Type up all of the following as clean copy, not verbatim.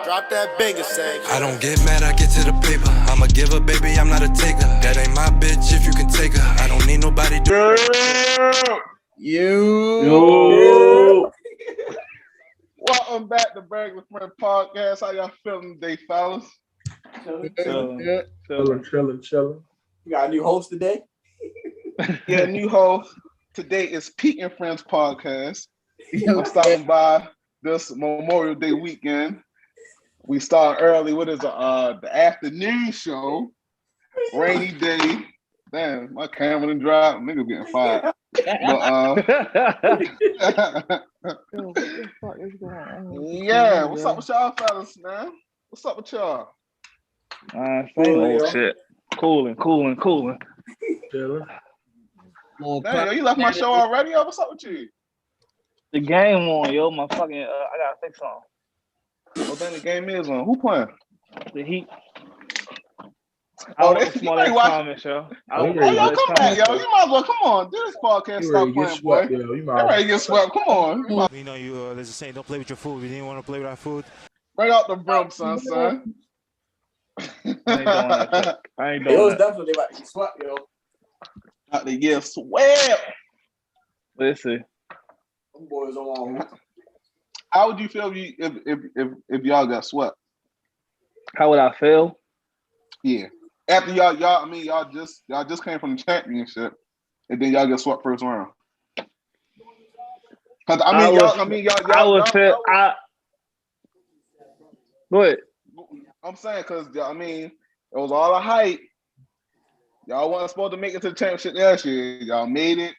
Drop that banger, sang. I don't get mad, I get to the paper. I'm a giver, baby, I'm not a taker. That ain't my bitch if you can take her. I don't need nobody to. Yo. Welcome back to Burgg with Friends Podcast. How y'all feeling today, fellas? Chilling. You got a new host today? Yeah, new host. Today is Pete and Friends Podcast. I'm stopping by this Memorial Day weekend. We start early. What is the afternoon show? Rainy day. Damn, my camera done dropped. Nigga getting fired. Yeah, what's up with y'all fellas, man? What's up with y'all? Same old shit. Cooling. Damn, yo, you left my show already? Yo, what's up with you? The game on, yo. My fucking, I gotta fix something. Oh, then the game is on. Who playing? The Heat. Oh, I was small ass comments, yo. Yo, come back, yo. You might as well come on. Do this podcast. Stop playing, boy. You ready to get swept? Come on. We know you. There's a saying, don't play with your food. We didn't want to play with our food. Bring out the broom, son. I ain't doing that. It was definitely about to get swept, yo. About to get swept. Listen. Them boys on. How would you feel if y'all got swept? How would I feel? Yeah. After y'all just came from the championship, and then y'all get swept first round. Cause Go ahead. I'm saying because it was all a hype. Y'all wasn't supposed to make it to the championship last year. Y'all made it.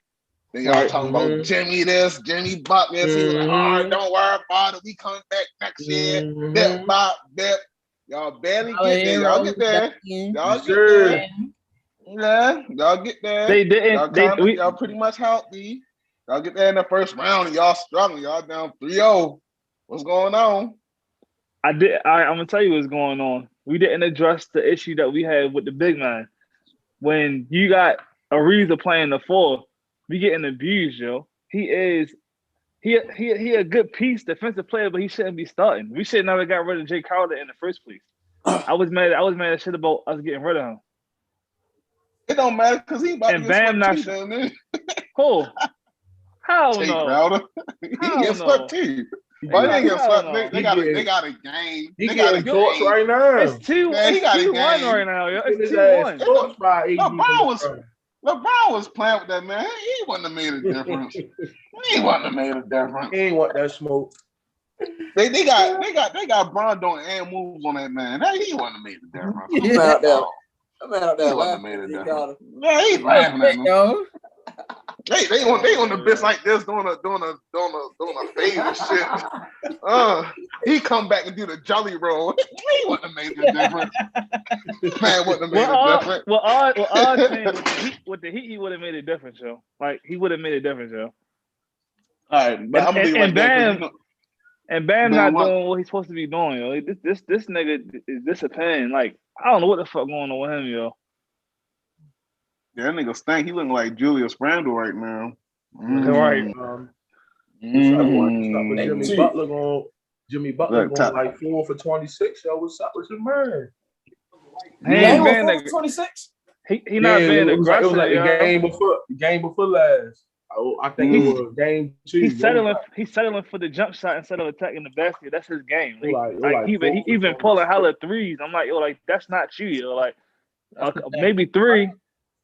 Then y'all talking about Jimmy this, Jimmy Buck this. He was like, all right, don't worry about it. We coming back next year. Bip, bop, bip. Y'all barely get there. Y'all get there. Y'all get there. Yeah, y'all get there. They didn't. Y'all pretty much healthy. Y'all get there in the first round and y'all struggling. Y'all down 3-0. What's going on? I'm gonna tell you what's going on. We didn't address the issue that we had with the big man. When you got Ariza playing the 4, we getting abused, yo. He a good piece, defensive player, but he shouldn't be starting. We should never got rid of Jay Crowder in the first place. I was mad as shit about us getting rid of him. It don't matter because he about and to Bam get not swept too, man. Cool. Hell Jay no. Crowder. He get swept too. But they get swept. They got a game. He got a torch right now. It's 2-1 right now, yo. It's 2-1. LeBron was playing with that man. He wouldn't have made a difference. He ain't want that smoke. They got Bron doing and moves on that man. He wouldn't have made a difference. I'm out there. He wouldn't have made a difference. Yeah, he's laughing at him. They on the bitch like this doing a fade and shit. He come back and do the jelly roll. He wouldn't have made a difference. Man wouldn't have made a difference. With the Heat, he would have made a difference, yo. Like he would have made a difference, yo. All right, but I'm gonna leave right there. And Bam not doing what he's supposed to be doing, yo. This nigga is disappearing. Like I don't know what the fuck going on with him, yo. Yeah, that nigga stank. He looking like Julius Randle right now. Right. Jimmy Butler going like 4 for 26. Yo, what's up with your man? He ain't been 4 for 26. He not being aggressive. It was like the game before last. I think it was game 2. He's settling for the jump shot instead of attacking the basket. That's his game. He even pulling hella threes. I'm like, yo, like that's not you, yo. Like maybe 3.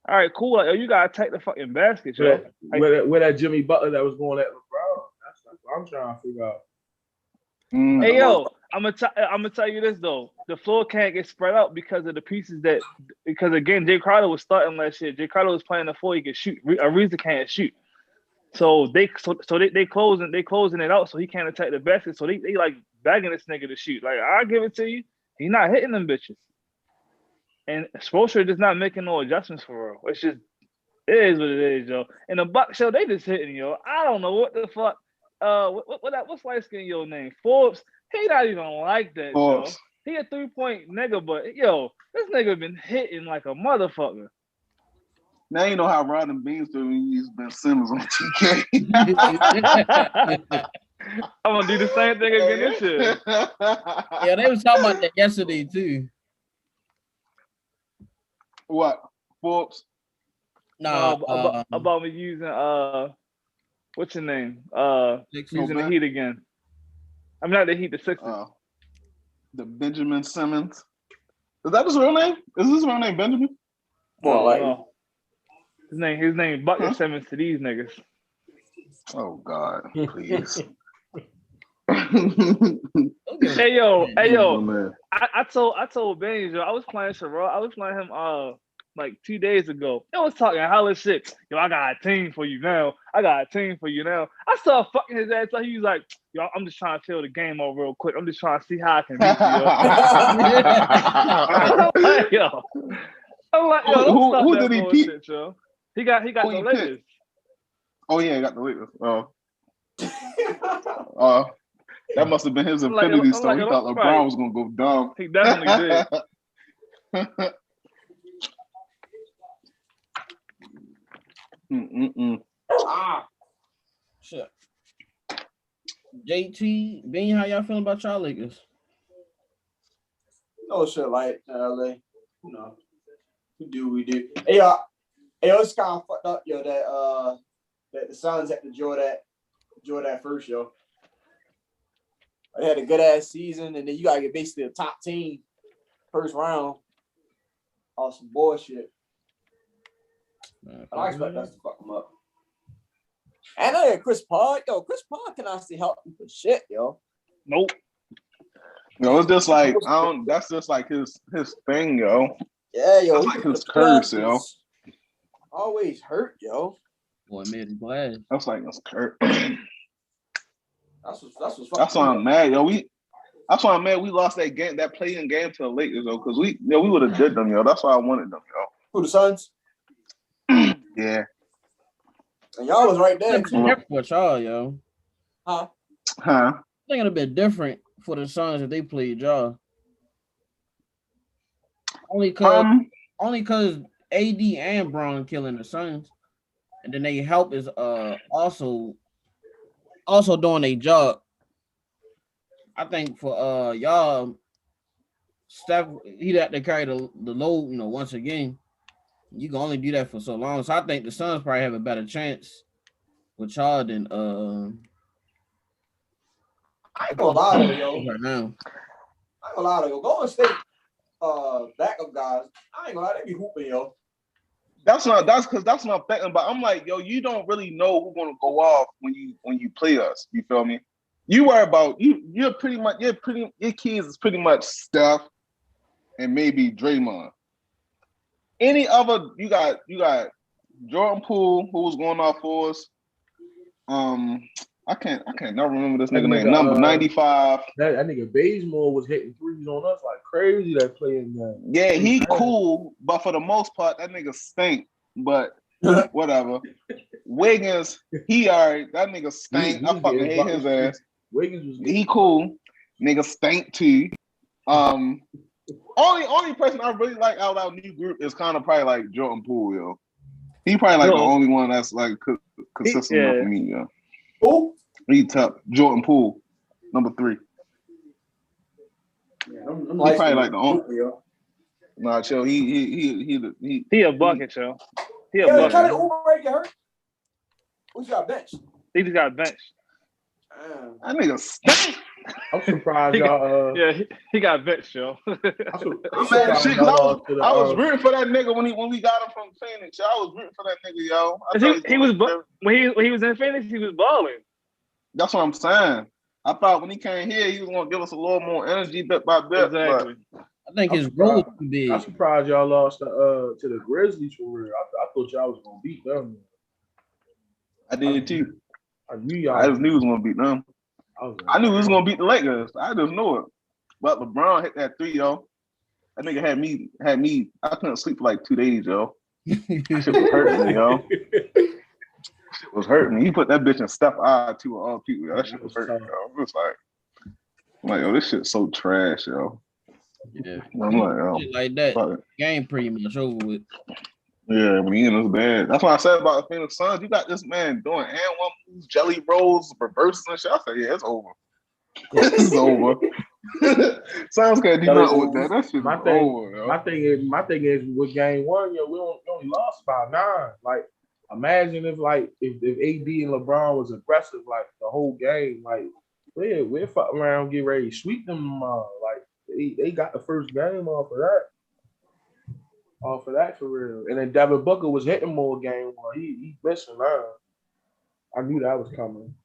All right, cool. Like, yo, you gotta attack the fucking basket, yo. Where that Jimmy Butler that was going at LeBron. That's what I'm trying to figure out. Hey, yo, I'm gonna tell you this though. The floor can't get spread out because of the pieces because again, Jay Crowder was starting last year. Jay Crowder was playing the 4. He could shoot. Ariza can't shoot. So they closing it out so he can't attack the basket. So they like begging this nigga to shoot. Like I'll give it to you. He's not hitting them bitches. And Spoelstra just not making no adjustments for real. It's just it is what it is, yo. And the Buck show, they just hitting, yo. I don't know what the fuck. What's light skin your name? Forbes. He not even like that, yo. He a 3-point nigga, but yo, this nigga been hitting like a motherfucker. Now you know how Rodden Beans do when he's Ben Simmons on 2K. I'm gonna do the same thing again this year. Yeah, they was talking about that yesterday too. What? Forbes? Nah, About me using what's your name? Sixers. Using the Heat again. I'm not the Heat, the Sixers. The Benjamin Simmons. Is that his real name? Is his real name Benjamin? More like No. His name Bucket Simmons to these niggas. Oh God, please. Hey yo, Man. I told Benny, yo, I was playing Sherrod. I was playing him like 2 days ago. I was talking hella shit. Yo, I got a team for you now. I started fucking his ass up. He was like, yo, I'm just trying to fill the game out real quick. I'm just trying to see how I can beat you. Yo. I'm like, yo, who did he beat? Shit, yo. He got the Lakers. Oh yeah, he got the Lakers. That must have been his infinity stone. He thought LeBron was gonna go dumb. He definitely did. Shit. JT, Bean, how y'all feeling about y'all Lakers? no shit like LA. You know, we do what we do. Hey, it's kind of fucked up, yo. That the Suns had to draw that first, yo. They had a good ass season, and then you gotta get basically a top team first round. All some bullshit. But I expect us to fuck them up. And I had Chris Paul. Yo, Chris Paul can honestly help you for shit, yo. Nope. No, it's just like that's just like his thing, yo. Yeah, yo. That's like his curse, yo. Always hurt, yo. Boy, made it glad. That's like his curse. That's why I'm mad, yo. That's why I'm mad we lost that game, that play-in game to the Lakers, yo, because we would have did them, yo. That's why I wanted them, yo. Who, the Suns? Yeah. And y'all was right there. Different for y'all, yo. Huh? Huh? I think it'd have been different for the Suns if they played y'all. Only cause AD and Braun killing the Suns, and then they help is also doing a job. I think for y'all, Steph, he'd have to carry the load, you know, once again. You can only do that for so long. So I think the Suns probably have a better chance with y'all than I ain't gonna lie to you, yo. right now. I ain't gonna lie to you. Golden State backup guys, I ain't gonna lie, they be hooping, yo. That's what I'm thinking about. I'm like, yo, you don't really know who's gonna go off when you play us. You feel me? You worry about your keys is pretty much Steph and maybe Draymond. Any other you got Jordan Poole, who was going off for us. I can't never remember this nigga name. Number 95. That nigga Bazemore was hitting threes on us like crazy. That playing that. Yeah, he cool, but for the most part, that nigga stink. But whatever. Wiggins, he alright. That nigga stink. I fucking hate his ass. Wiggins was he cool. Nigga stink too. Only person I really like out of our new group is kind of probably like Jordan Poole, yo. He probably like the only one that's like consistent enough for me, yo. Who? He tough. Jordan Poole, number 3. Yeah, he probably like the only. Nah, chill. He a bucket, yo. He a bucket. bucket. Kelly Oubre get hurt? Who's got benched? He just got benched. That nigga stink. I'm surprised y'all. He got benched, yo. I was rooting for that nigga when we got him from Phoenix. Yo. I was rooting for that nigga, yo. When he was in Phoenix, he was balling. That's what I'm saying. I thought when he came here, he was gonna give us a little more energy bit by bit. Exactly. I think his role could be. I'm surprised y'all lost to the Grizzlies for real. I thought y'all was gonna beat them. I did too. I knew y'all. I just knew we was gonna beat them. I knew we was gonna beat the Lakers. I just knew it. But LeBron hit that 3, yo. That nigga had me. I couldn't sleep for like 2 days, yo. Shit was hurting me, yo. Shit was hurting me. He put that bitch in Steph eye too with all people. Yo. That shit was hurting, yo. It was like, yo, this shit's so trash, yo. Yeah. I'm like, yo, shit like that. Game pretty much over with. Yeah, man, it's bad. That's what I said about the Phoenix Suns. You got this man doing and one moves, jelly rolls, reverses and shit. I said, yeah, it's over. It's over. Suns can't do nothing with that. That shit is over. Yo. My thing is with game one, we only lost by 9. Like, imagine if AD and LeBron was aggressive like the whole game, like we'll fuck around, get ready to sweep them. Like they got the first game off of that for real. And then Devin Booker was hitting more game one. He missing now. I knew that was coming.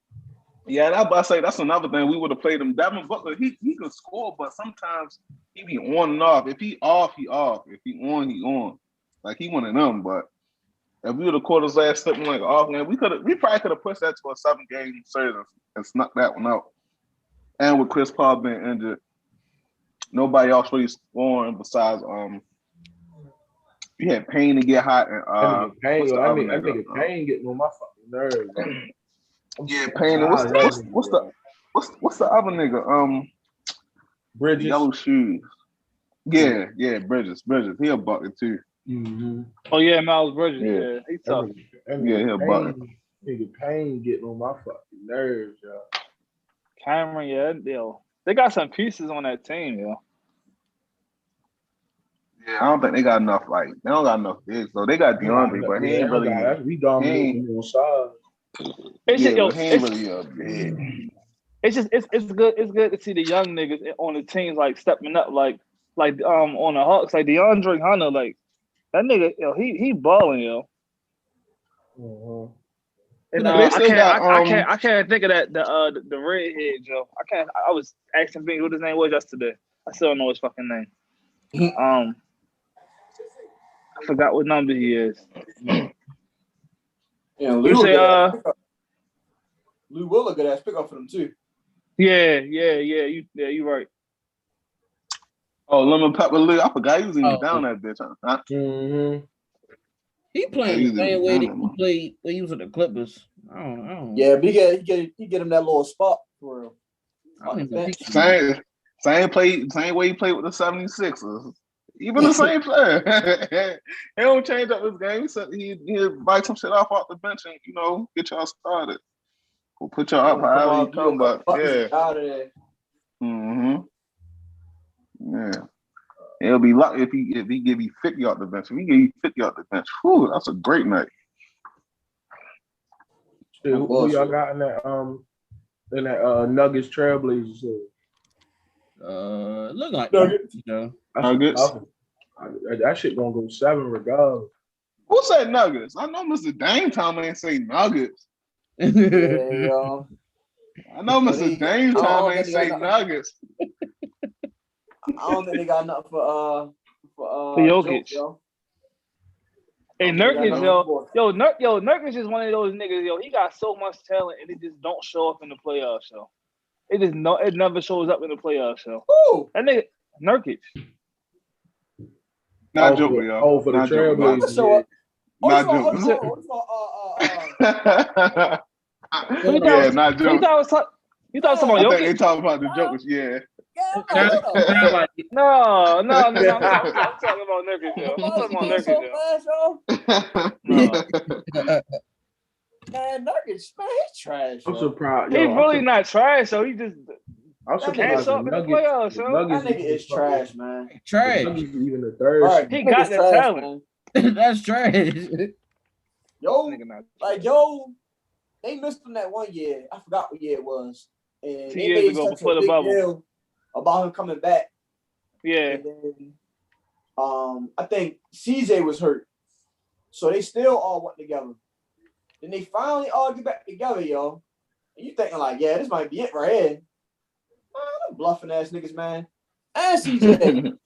Yeah, and I say that's another thing. We would have played him. Devin Booker, he can score, but sometimes he be on and off. If he off, he off. If he on. Like he one of them. But if we would have caught his ass slipping like off, man, we probably could have pushed that to a 7-game series and snuck that one out. And with Chris Paul being injured, nobody else really scoring besides we had Payne to get hot and I nigga Payne getting on my fucking nerves. Yeah, Payne. What's the other nigga? Bridges. Yellow shoes. Yeah, Bridges. He a bucket too. Mm-hmm. Oh yeah, Miles Bridges. Yeah, he's tough. He a bucket. Nigga Payne getting on my fucking nerves, yo. Cameron, they got some pieces on that team, yo. Yeah, I don't think they got enough. Like they don't got enough bigs. So they got DeAndre, but he ain't really. We dominating on size. It's good. It's good to see the young niggas on the teams like stepping up, like on the Hawks, like DeAndre Hunter, like that nigga, he balling, yo. Mm-hmm. And I can't think of that the redhead, Joe. I was asking Bing what his name was yesterday. I still don't know his fucking name. I forgot what number he is. Yeah, Lou will a good ass pick up for them too. Yeah, you right. Oh, Lemon Pepper Lou. I forgot he was even down that bitch. Huh? Mm-hmm. He playing the same way that he played when he was at the Clippers. I don't know. Yeah, but he get him that little spot for real. Same way he played with the 76ers. Even the same player. He don't change up his game. He said he'll bite some shit off the bench and, get y'all started. Or put y'all up however you come, but yeah. Out of there. Mm-hmm. Yeah. It'll be lucky if he give you 50 off the bench. If he give you 50 off the bench, whew, that's a great night. Who y'all got in that Nuggets Trailblazers? Look like Nuggets. Nuggets. That shit gonna go 7 regardless. Who said Nuggets? I know Mr. Dame Tom ain't say Nuggets. Yeah, I know Mr. Dame Tom ain't say Nuggets. I don't think they got enough for Jokic. Yo. Hey, Nurkic, Nurkic is one of those niggas, yo. He got so much talent and it just don't show up in the playoffs, yo. It never shows up in the playoffs, yo. Who? That nigga, Nurkic. Not joking, yo. For the Trailblazers. Not joking. Yeah, not joking. You thought about Jokic? I think they talking about the Jokers, yeah. No, I'm talking about Nurkic, yo. I'm talking about Nurkic, yo. Man, Nurkic, man, he's trash. I'm surprised. He's really not trash, so he just I'm can't show up in the playoffs, yo. That nigga is trash, man. Trash. Even the third. Right, he got that talent. That's trash. They missed him that one year. I forgot what year it was. And 2 years ago before the bubble. About him coming back. Yeah. And then, I think CJ was hurt. So they still all went together. Then they finally all get back together, yo. And you thinking like, yeah, this might be it right here. Man, them bluffing ass niggas, man. And CJ.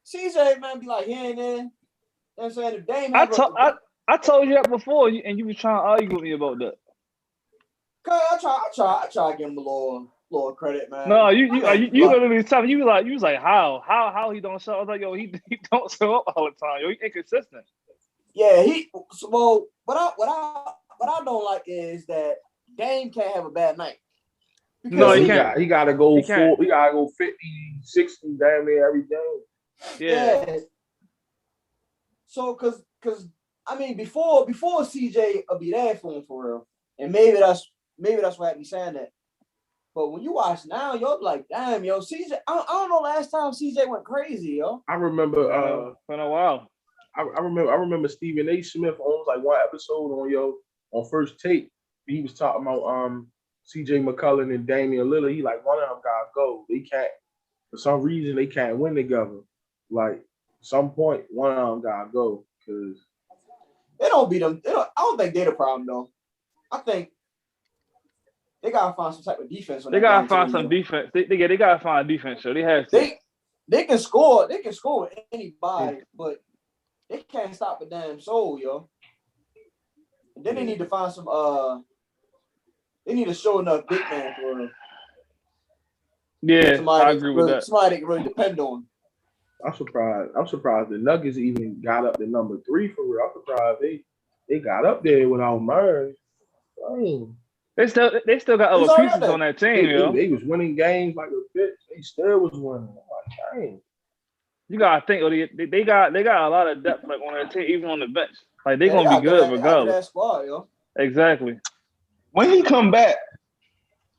CJ, man, be like here and there. You know what I'm saying? If Dame I told you that before, and you was trying to argue with me about that. Cause I try to give him a little credit, man. No, you literally tell me you was like how he don't show up. I was like, yo, he don't show up all the time. Yo, he inconsistent. Yeah, what I don't like is that Dame can't have a bad night. No, he can't. He gotta go full. He gotta go 50, 60 damn near every game. Yeah. So, cause I mean, before CJ will be there for him for real, and maybe that's why I be saying that. But when you watch now, you're like, damn, yo, CJ. I don't know last time CJ went crazy, yo. I remember. Been a while. I remember Stephen A. Smith on like one episode on First Take. He was talking about C.J. McCollum and Damian Lillard. He like one of them guys go. They can't for some reason they can't win together. Like some point one of them guys go because they don't beat them. I don't think they're the problem though. I think they gotta find some type of defense. They gotta find some defense. They gotta find a defense. So they have to. They can score. They can score with anybody, but they can't stop a damn soul, yo. And then they need to find some. They need to show enough big man for them. Yeah, I agree with that. Somebody they can really depend on. I'm surprised the Nuggets even got up to number 3 for real. I'm surprised they got up there without Murray. Dang. They still got other pieces on that team, yo. They was winning games like a bitch. They still was winning. I'm like, dang. You gotta think, they got a lot of depth like on that team, even on the bench. Like they gonna be good regardless. That squad, yo. Exactly. When he come back?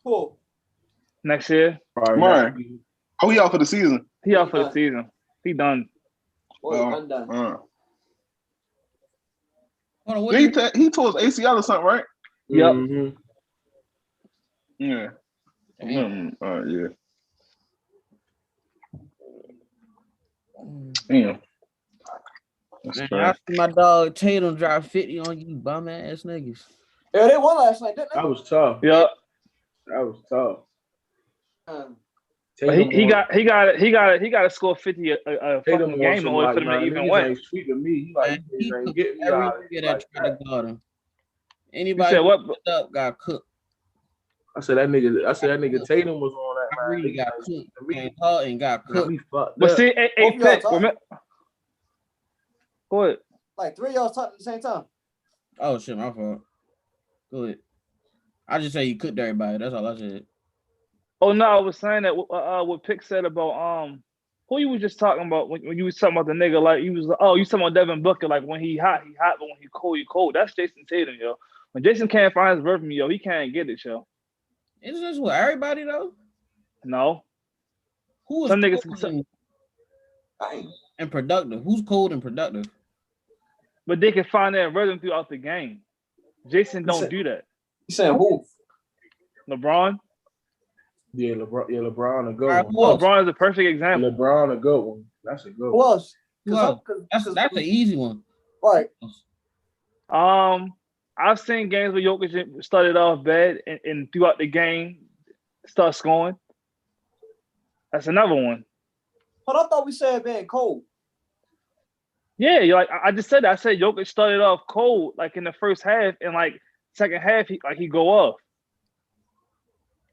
Cool. Next year. Martin. Oh, he out for the season. He out for the season. He done. I'm done. He tore his ACL or something, right? Yep. Mm-hmm. Yeah. Yeah. Damn. Man, I see my dog Tatum drop 50 on you, bum ass niggas. Yeah, they won last night, didn't they? That was tough. Yep. That was tough. But he got to score 50 a fucking game in order for them to even win. Ain't sweet to me. He ain't getting me out of it. That tried to guard him. Anybody said what? Up got cooked. I said that nigga Tatum was on that, man. Really got cooked and got cooked. But see, remember. Go ahead. Like 3 of y'all talking at the same time. Oh shit, my fault. Go ahead. I just say you cooked everybody. That's all I said. Oh no, I was saying that what Pick said about who you was just talking about when you was talking about the nigga like you was you talking about Devin Booker like when he hot, but when he cold. That's Jason Tatum, yo. When Jason can't find his rhythm, yo, he can't get it, yo. Isn't this with everybody though? No. Who is some niggas and productive? Who's cold and productive? But they can find their rhythm throughout the game. Jason don't do that. You saying who? LeBron? Yeah, LeBron a good one. LeBron is a perfect example. LeBron a good one. That's a good Who one. else? That's an easy one. Right. I've seen games where Jokic started off bad and throughout the game start scoring. That's another one. But I thought we said being cold. Yeah, like I just said that. I said Jokic started off cold like in the first half, and like second half he go off.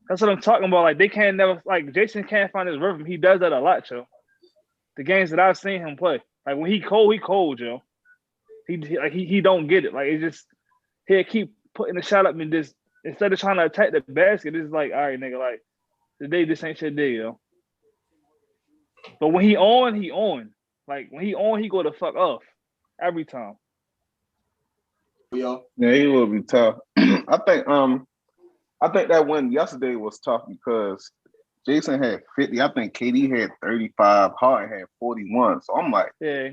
That's what I'm talking about. Like they can't never like Jason can't find his rhythm. He does that a lot, yo. The games that I've seen him play, like when he cold, yo. He don't get it. Like it's just he'll keep putting the shot up and just instead of trying to attack the basket, it's like all right, nigga, like today this ain't your day, yo. But when he on. Like when he on, he go the fuck off every time. Yeah, he will be tough. I think that win yesterday was tough because Jason had 50. I think KD had 35. Harden had 41. So I'm like, yeah,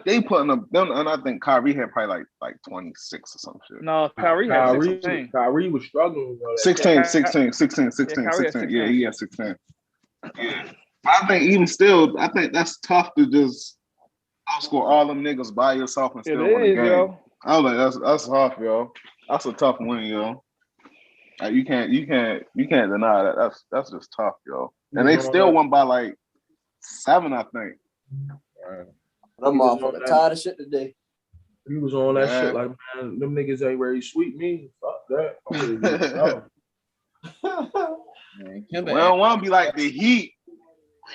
they putting them, and I think Kyrie had probably like 26 or some shit. No, Kyrie had 16. Kyrie was struggling. 16. Yeah, he had 16. Yeah. I think even still, I think that's tough to just outscore all them niggas by yourself and still win a game. Yo. I was like, that's tough, yo. That's a tough win, yo. Like, you can't deny that. That's just tough, yo. And they still won by like 7, I think. I'm motherfucking tired of shit today. He was on that shit like, man, them niggas ain't ready to sweep me. Fuck that. We don't want to be like the Heat.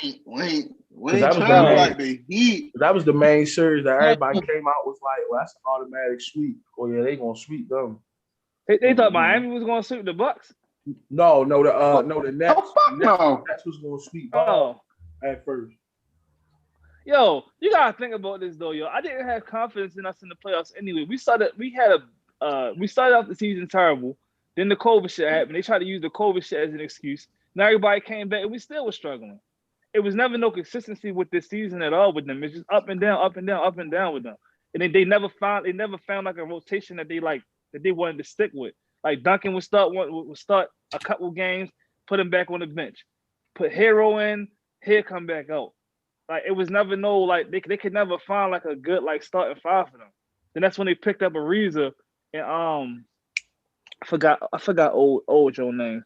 We ain't trying to be like the Heat. That was the main series that everybody came out was like, well, that's an automatic sweep. Oh yeah, they gonna sweep them. They thought Miami was gonna sweep the Bucks. No, the Nets. No. The Nets was gonna sweep at first. Yo, you gotta think about this though, yo. I didn't have confidence in us in the playoffs anyway. We started off the season terrible. Then the COVID shit happened. They tried to use the COVID shit as an excuse. Now everybody came back and we still was struggling. It was never no consistency with this season at all with them. It's just up and down, up and down, up and down with them. And then they never found like a rotation that they wanted to stick with. Like Duncan would start a couple games, put him back on the bench. Put Hero in, here come back out. Like it was never they could never find like a good like starting five for them. Then that's when they picked up Ariza and I forgot old Joe name.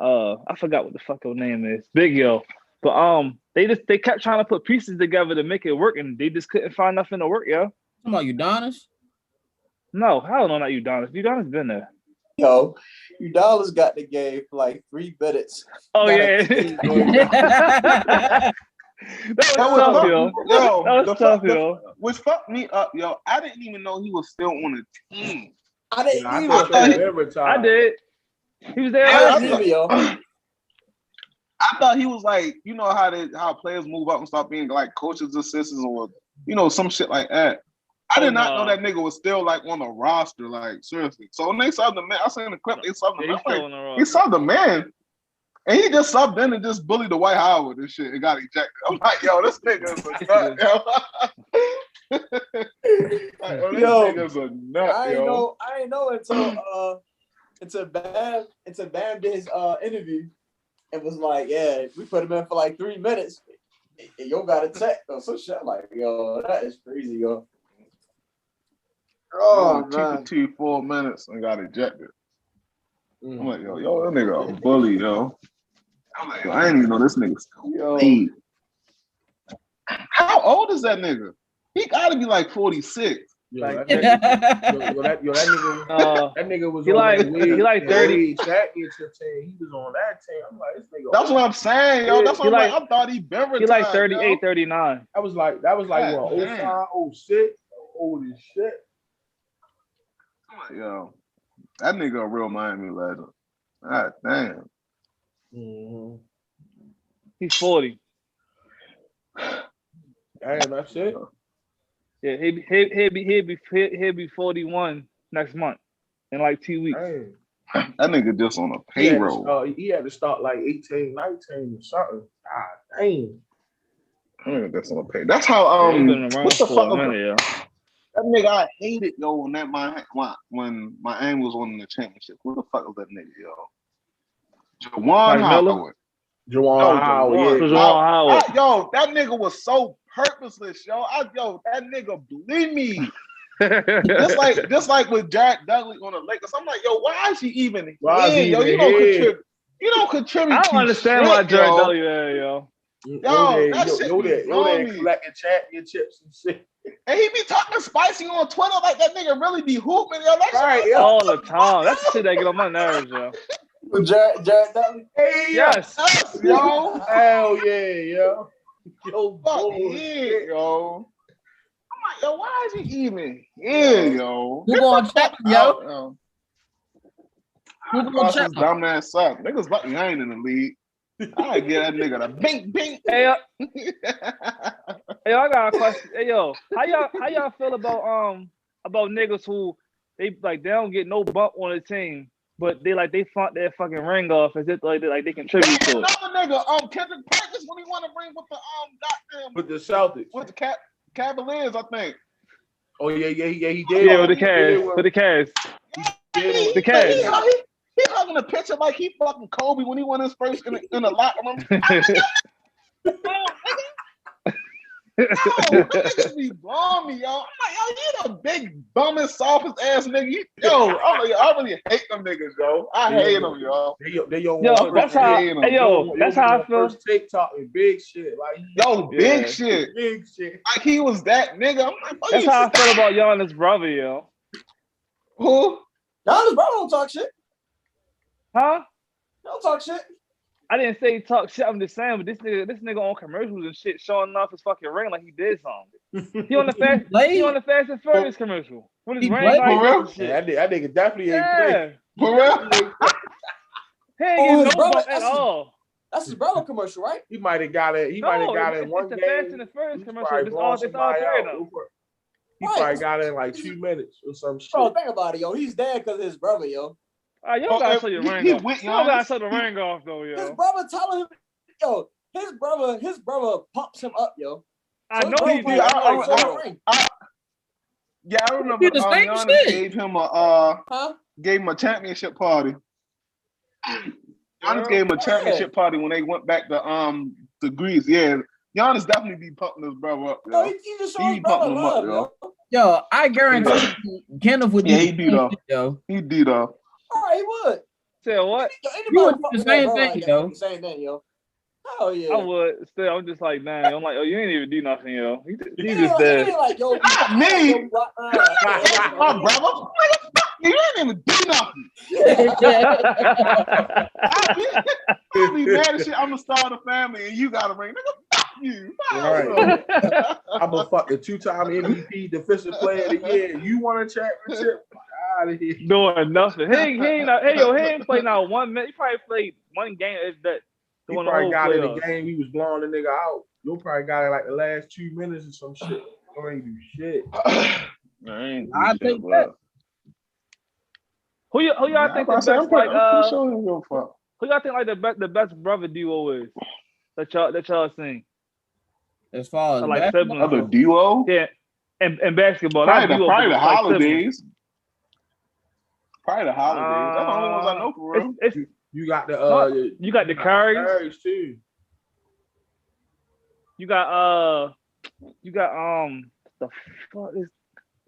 I forgot what the fuck your name is. Big Yo. But they kept trying to put pieces together to make it work and they just couldn't find nothing to work, yo. Come on, Udonis? No, hell no, not Udonis. Udonis been there. Yo, Udonis got the game for like 3 minutes. Oh yeah. That was tough, yo. That was tough, yo. Which fucked me up, yo. I didn't even know he was still on the team. I didn't I either. did. He was there. I thought he was like, you know how players move up and start being like coaches' assistants or some shit like that. I did not know that nigga was still like on the roster, like seriously. So when they subbed the man, I seen the clip, they subbed the man. Like, he subbed the man. And he just subbed in and just bullied the White Howard and shit and got ejected. I'm like, yo, this nigga is a nut, yo. Like, this nigga's a nut, I ain't know until Bam did his interview. It was like, yeah, we put him in for like 3 minutes. And yo got a tech or some shit. I'm like, yo, that is crazy, yo. Oh, man. 4 minutes and got ejected. I'm like, yo, that nigga a bully, yo. I'm like, yo, I didn't even know this nigga still played. How old is that nigga? He gotta be like 46. Yo, that nigga was he like 30. Championship team. He was on that team. I'm like, this nigga. That's what I'm saying, yo. That's what I'm like. I thought he been retired. He like 38, yo. 39. That was like what, 05, 06? Old as shit. Yo, that nigga a real Miami legend. God damn. Mm-hmm. He's 40. Damn, that's it. Yeah, he'll be 41 next month in like 2 weeks. Damn. That nigga just on a payroll. He had to start like 18, 19 or something. God damn. That nigga just on a pay. That's how what the fuck? That nigga I hated, yo, when Miami was winning the championship. Who the fuck was that nigga, yo? Juwan Howard. Juwan Howard. Yo, that nigga was so purposeless, yo. That nigga bleed me. just like with Jared Dudley on the Lakers. I'm like, yo, why is he even here? Yo, you don't contribute. I don't understand why Jared Dudley there, yo. Yo, that shit collecting championships and shit. And he be talking spicy on Twitter like that nigga really be hooping, yo. That's right, all the time. That's the shit that get on my nerves, yo. Jared Dudley? Hey, yes, yo. Hell yeah, yo. Yo, fuck yeah, yo. I'm like, yo, why is he even here, yo? Who gonna check him, yo? Who gonna check him? Dumb ass suck. Niggas lucky I ain't in the league. I get that nigga the bink bink. Hey, I got a question. Hey, yo, how y'all feel about niggas who they don't get no bump on the team, but they flaunt their fucking ring off as if like they contribute to it. Another nigga, Kendrick Perkins when he want to bring with the goddamn with the Celtics with the Cavaliers, I think. Oh yeah, he did. Yeah, with the Cavs, with the Cavs, the Cavs. He hugging a picture like he fucking Kobe when he won his first in the locker room. Yo, niggas be blowing me, yo. I'm like, yo, you the big dumbest, softest ass nigga. I really hate them niggas, yo. I hate them, yo. That's how I feel. First TikTok and big shit, like big shit. Like he was that nigga. I'm like, that's how I feel about Giannis' brother, yo. Who? Giannis' brother don't talk shit. Huh? Don't talk shit. I didn't say talk shit. I'm just saying, but this nigga on commercials and shit, showing off his fucking ring like he did something. He on the Fast and Furious commercial. When his ring like shit. Yeah, that nigga definitely ain't playing. For real? He ain't getting no bump at all. That's his brother commercial, right? He might have got it. He might have got it in one it's the game. Fast and the Furious He's commercial. probably It's blowing all three somebody of out. them. He Right. probably got it in like 2 minutes or some shit. Bro, think about it, yo. He's there because of his brother, yo. You don't gotta show your ring off. with You don't gotta Giannis. show the ring off though, His yo. brother telling him, yo, his brother pumps him up, yo. I So his know brother he probably did. like, show the ring. Yeah, I remember He the same Giannis shit. gave him Huh? a championship party. Giannis gave him a championship party when they went back to Greece. Yeah, Giannis definitely be pumping his brother up. No, Yo. he just He showed be his brother pumping him up, love, yo. yo. Yo, I guarantee you, Kenneth would do Yeah, the he do same though. shit, yo. He do though. All right, he would. Say what? Yo, You anybody would do fuck the with that same brother thing, like that, yo. do the same thing, yo. Oh yeah. I would. Still, I'm just like, man. I'm like, oh, you ain't even do nothing, yo. He It just ain't dead. like, yo, Not me. yo, rock around. My brother, you ain't even do nothing. I'll be mad as shit. I'm gonna start a family and you got a ring. Nigga, fuck you. Right. I'm a fucking 2-time MVP, defensive player of the year. You want a championship? Out of here. Doing nothing. He ain't played now 1 minute. He probably played one game. If that. He Doing the probably whole got in the playoffs. game. He was blowing the nigga out. You probably got it like the last 2 minutes or some shit. You ain't do shit. I think that. Who y'all think the best like who y'all think like the best brother duo is that y'all seen? As far as Like basketball, siblings. Other duo? Yeah, and basketball. Probably Not duo, but the like holidays. Probably the holidays. That's the only ones I know for real. It's You got the you got the Currys. Currys too. You got the fuck is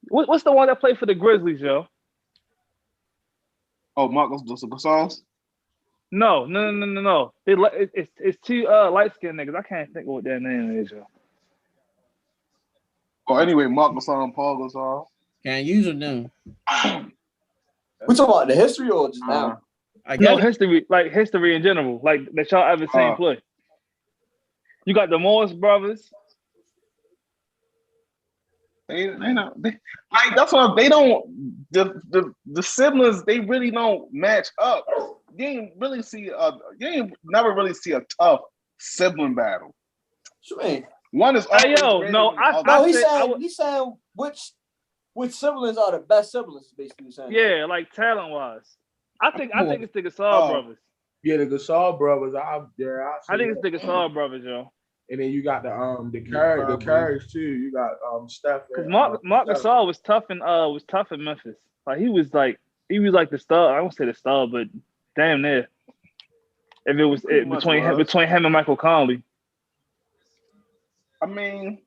what's the one that played for the Grizzlies, yo? Oh, Marcus Gasols? No. It's two light skinned niggas. I can't think of what their name is, yo. Oh, anyway, Mark Gasol and Paul Gasol. can't use it then. We talking about the history or just now? I No, guess history in general, like that y'all ever seen play. You got the Morris brothers. That's what they don't. The siblings, they really don't match up. You ain't really see you ain't never really see a tough sibling battle. What you mean? One is Hey, yo, always no, greater than the No, other. he's saying which siblings are the best siblings, basically saying. Yeah, like talent wise. I think it's the Gasol Oh. brothers. Yeah, the Gasol brothers. I think it's the Gasol brothers, yo. And then you got the Currys too. You got Steph. Because Mark Gasol was tough in Memphis. Like he was like the star. I won't say the star, but damn near. If it was between him and Michael Conley. I mean,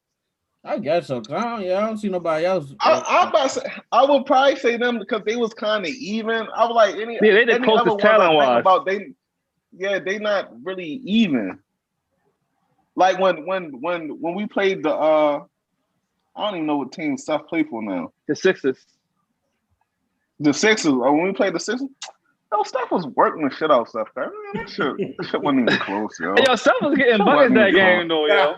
I guess so. I don't see nobody else. I'm about to say, I would probably say them because they was kind of even. I was like they the closest other ones talent I think wise. about they not really even. Like when we played the I don't even know what team Steph played for now. The Sixers. The Sixers. When we played the Sixers, no, Steph was working the shit out of Steph. That shit wasn't even close, yo. Hey, yo, Steph was getting buckets that game though, yo.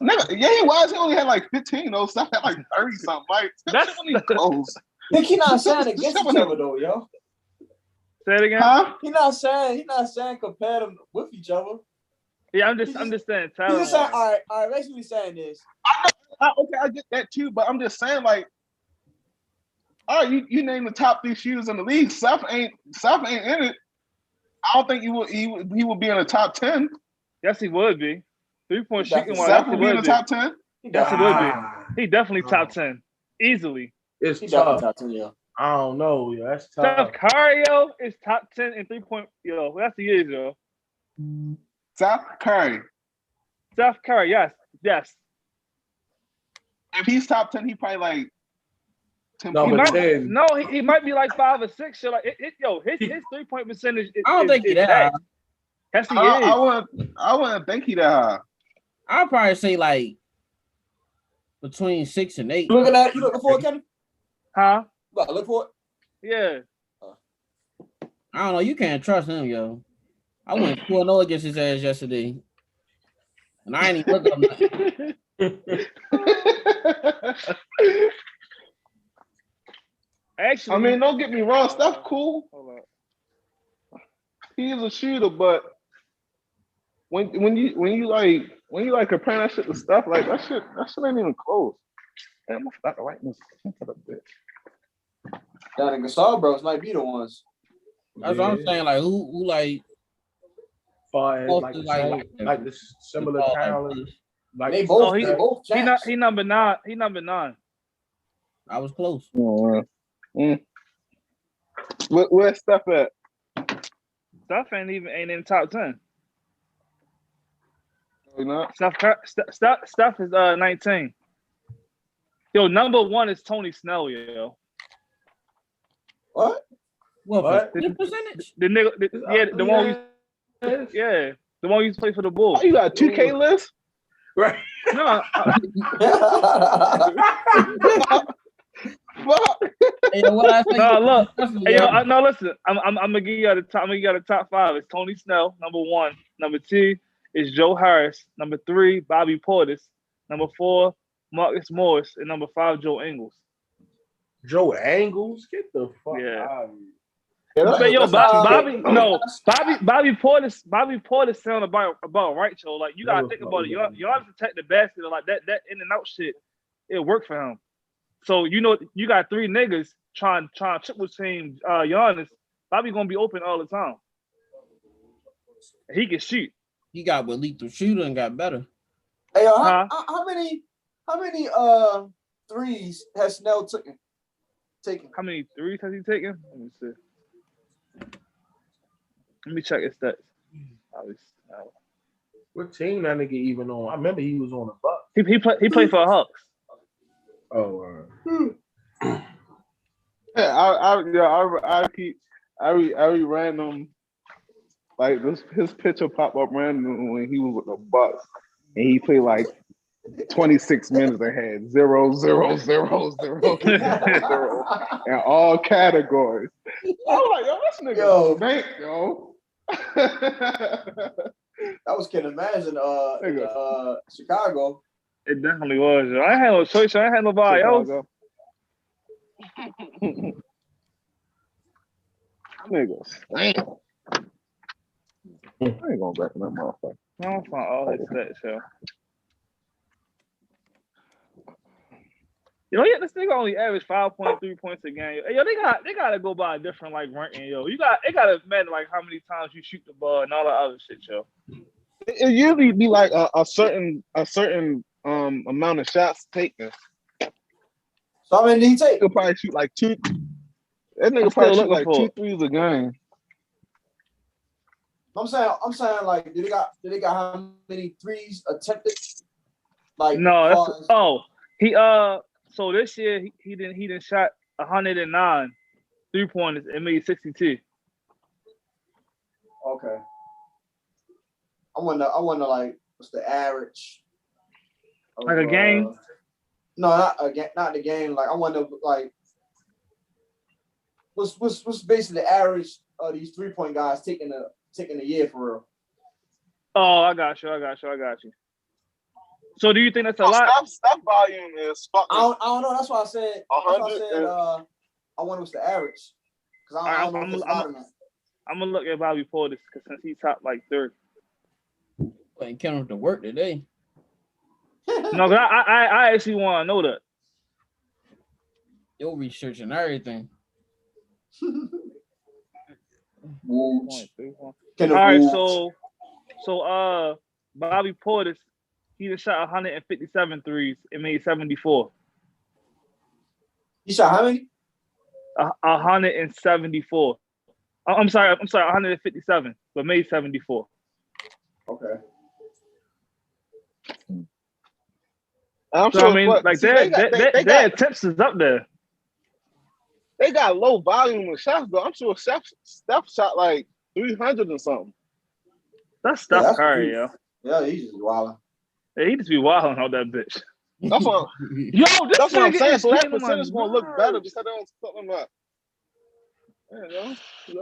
Nigga, yeah, he was. He only had like 15 though. Steph had like 30 something. Like that shit wasn't even close. I think he not saying against each other though, yo. Say it again. Huh? He not saying compare them with each other. Yeah, I'm just saying He's talent. just saying, all right, basically saying this. Okay, I get that too, but I'm just saying, like, all right, you name the top 3 shooters in the league. Steph ain't in it. I don't think he would be in the top 10. Yes, he would be. 3-point shooting wise, Steph would be in the top 10. Yes, he would be. He definitely top 10 easily. It's He tough. definitely top 10, yeah. I don't know. Yeah, that's tough. Steph Curry, yo, is top 10 in 3-point. Yo, that's the years, yo. Steph Curry. Steph Curry, yes. If he's top 10, he probably like 10 No, points. but then He might be like 5 or 6. Yo, like his 3-point percentage. I don't think he that. Yes, he is. I wouldn't think he that high. I'll probably say like between 6 and 8. You looking for it, Kenny? Huh? You about to look for it? Yeah. I don't know. You can't trust him, yo. I went 4-0 against his ass yesterday, and I ain't even look at him. Actually, I mean, don't get me wrong, Steph cool. hold up. He's a shooter, but when you like comparing that shit to stuff, like that shit ain't even close. Damn, I forgot to write this. That and Gasol bros might be the ones. That's what I'm saying. Like who like far as like the same, like the similar talent. Like they both champs. He number 9. He number 9. I was close. Oh, where's Steph at? Steph ain't in top 10. You know? Steph is 19. Yo, number 1 is Tony Snell, yo. What? What? The percentage? The nigga, the one the one who used to play for the Bulls. Oh, you got a 2K list? Right. No. Fuck. Hey, what I think? No, look. Hey, yo, no, listen. I'm gonna give you the top. I'm gonna give you the top 5. It's Tony Snell, number 1. Number 2 is Joe Harris. Number 3, Bobby Portis. Number 4, Marcus Morris, and number 5, Joe Ingles. Joe Angles, get the fuck Yeah. out of here. Yeah, Bobby Portis sound about right, Joe. Like you gotta think about it. You have to take the basket like that in and out shit. It worked for him. So you know you got 3 niggas trying to triple team Giannis. Bobby gonna be open all the time. He can shoot. He got with lethal shooter and got better. Hey, yo, how many threes has Snell taken? How many threes has he taken? Let me see. Let me check his stats. What team that nigga even on? I remember he was on the Bucks. He played for the Hawks. Oh, yeah, I keep random like this. His picture pop up random when he was with the Bucks, and he played like 26 minutes and had 0, 0, 0, 0, 0 in all categories. I was like, yo, this nigga bank, yo. That was Ken Imagine Chicago. It definitely was. Yo. I ain't had no choice. I ain't had nobody else. Niggas. I ain't going back to that motherfucker. I don't find all his stats, yo. Yo, yeah, this nigga only averaged 5.3 points a game. Yo, they gotta go by a different like ranking, yo. It gotta matter like how many times you shoot the ball and all that other shit, yo. It usually be like a certain amount of shots taken. So how many did he take? He'll probably shoot like 2. That nigga probably shoot like 2 threes a game. I'm saying like did they got how many threes attempted? Like no, so this year he didn't shot 109 3-pointers and made 62. Okay. I wonder like what's the average? Like a game? No, not the game. Like I wonder like what's basically the average of these 3-point guys taking a year for real. Oh, I got you. So do you think that's a lot? Steph volume is fucking. I don't know. That's why I said. 100. I wonder what's the average. Because I don't know if it's higher than that. I'm gonna look at Bobby Portis because since he's top like 3rd. Ain't counting to work today. No, but I actually want to know that. You're researching everything. All right, so Bobby Portis, he just shot 157 threes and made 74. You shot how many? 174. I'm sorry, 157, but made 74. Okay. I'm So sure, I mean, like their attempts is up there. They got low volume of shots, though. I'm sure Steph shot like 300 or something. That's Steph Curry, yo. Yeah, he's just wilding. Yeah, he just be wilding on that bitch. That's what, Yo, that's what I'm saying. So that getting on my percentage gonna look better nerves. because they don't something about.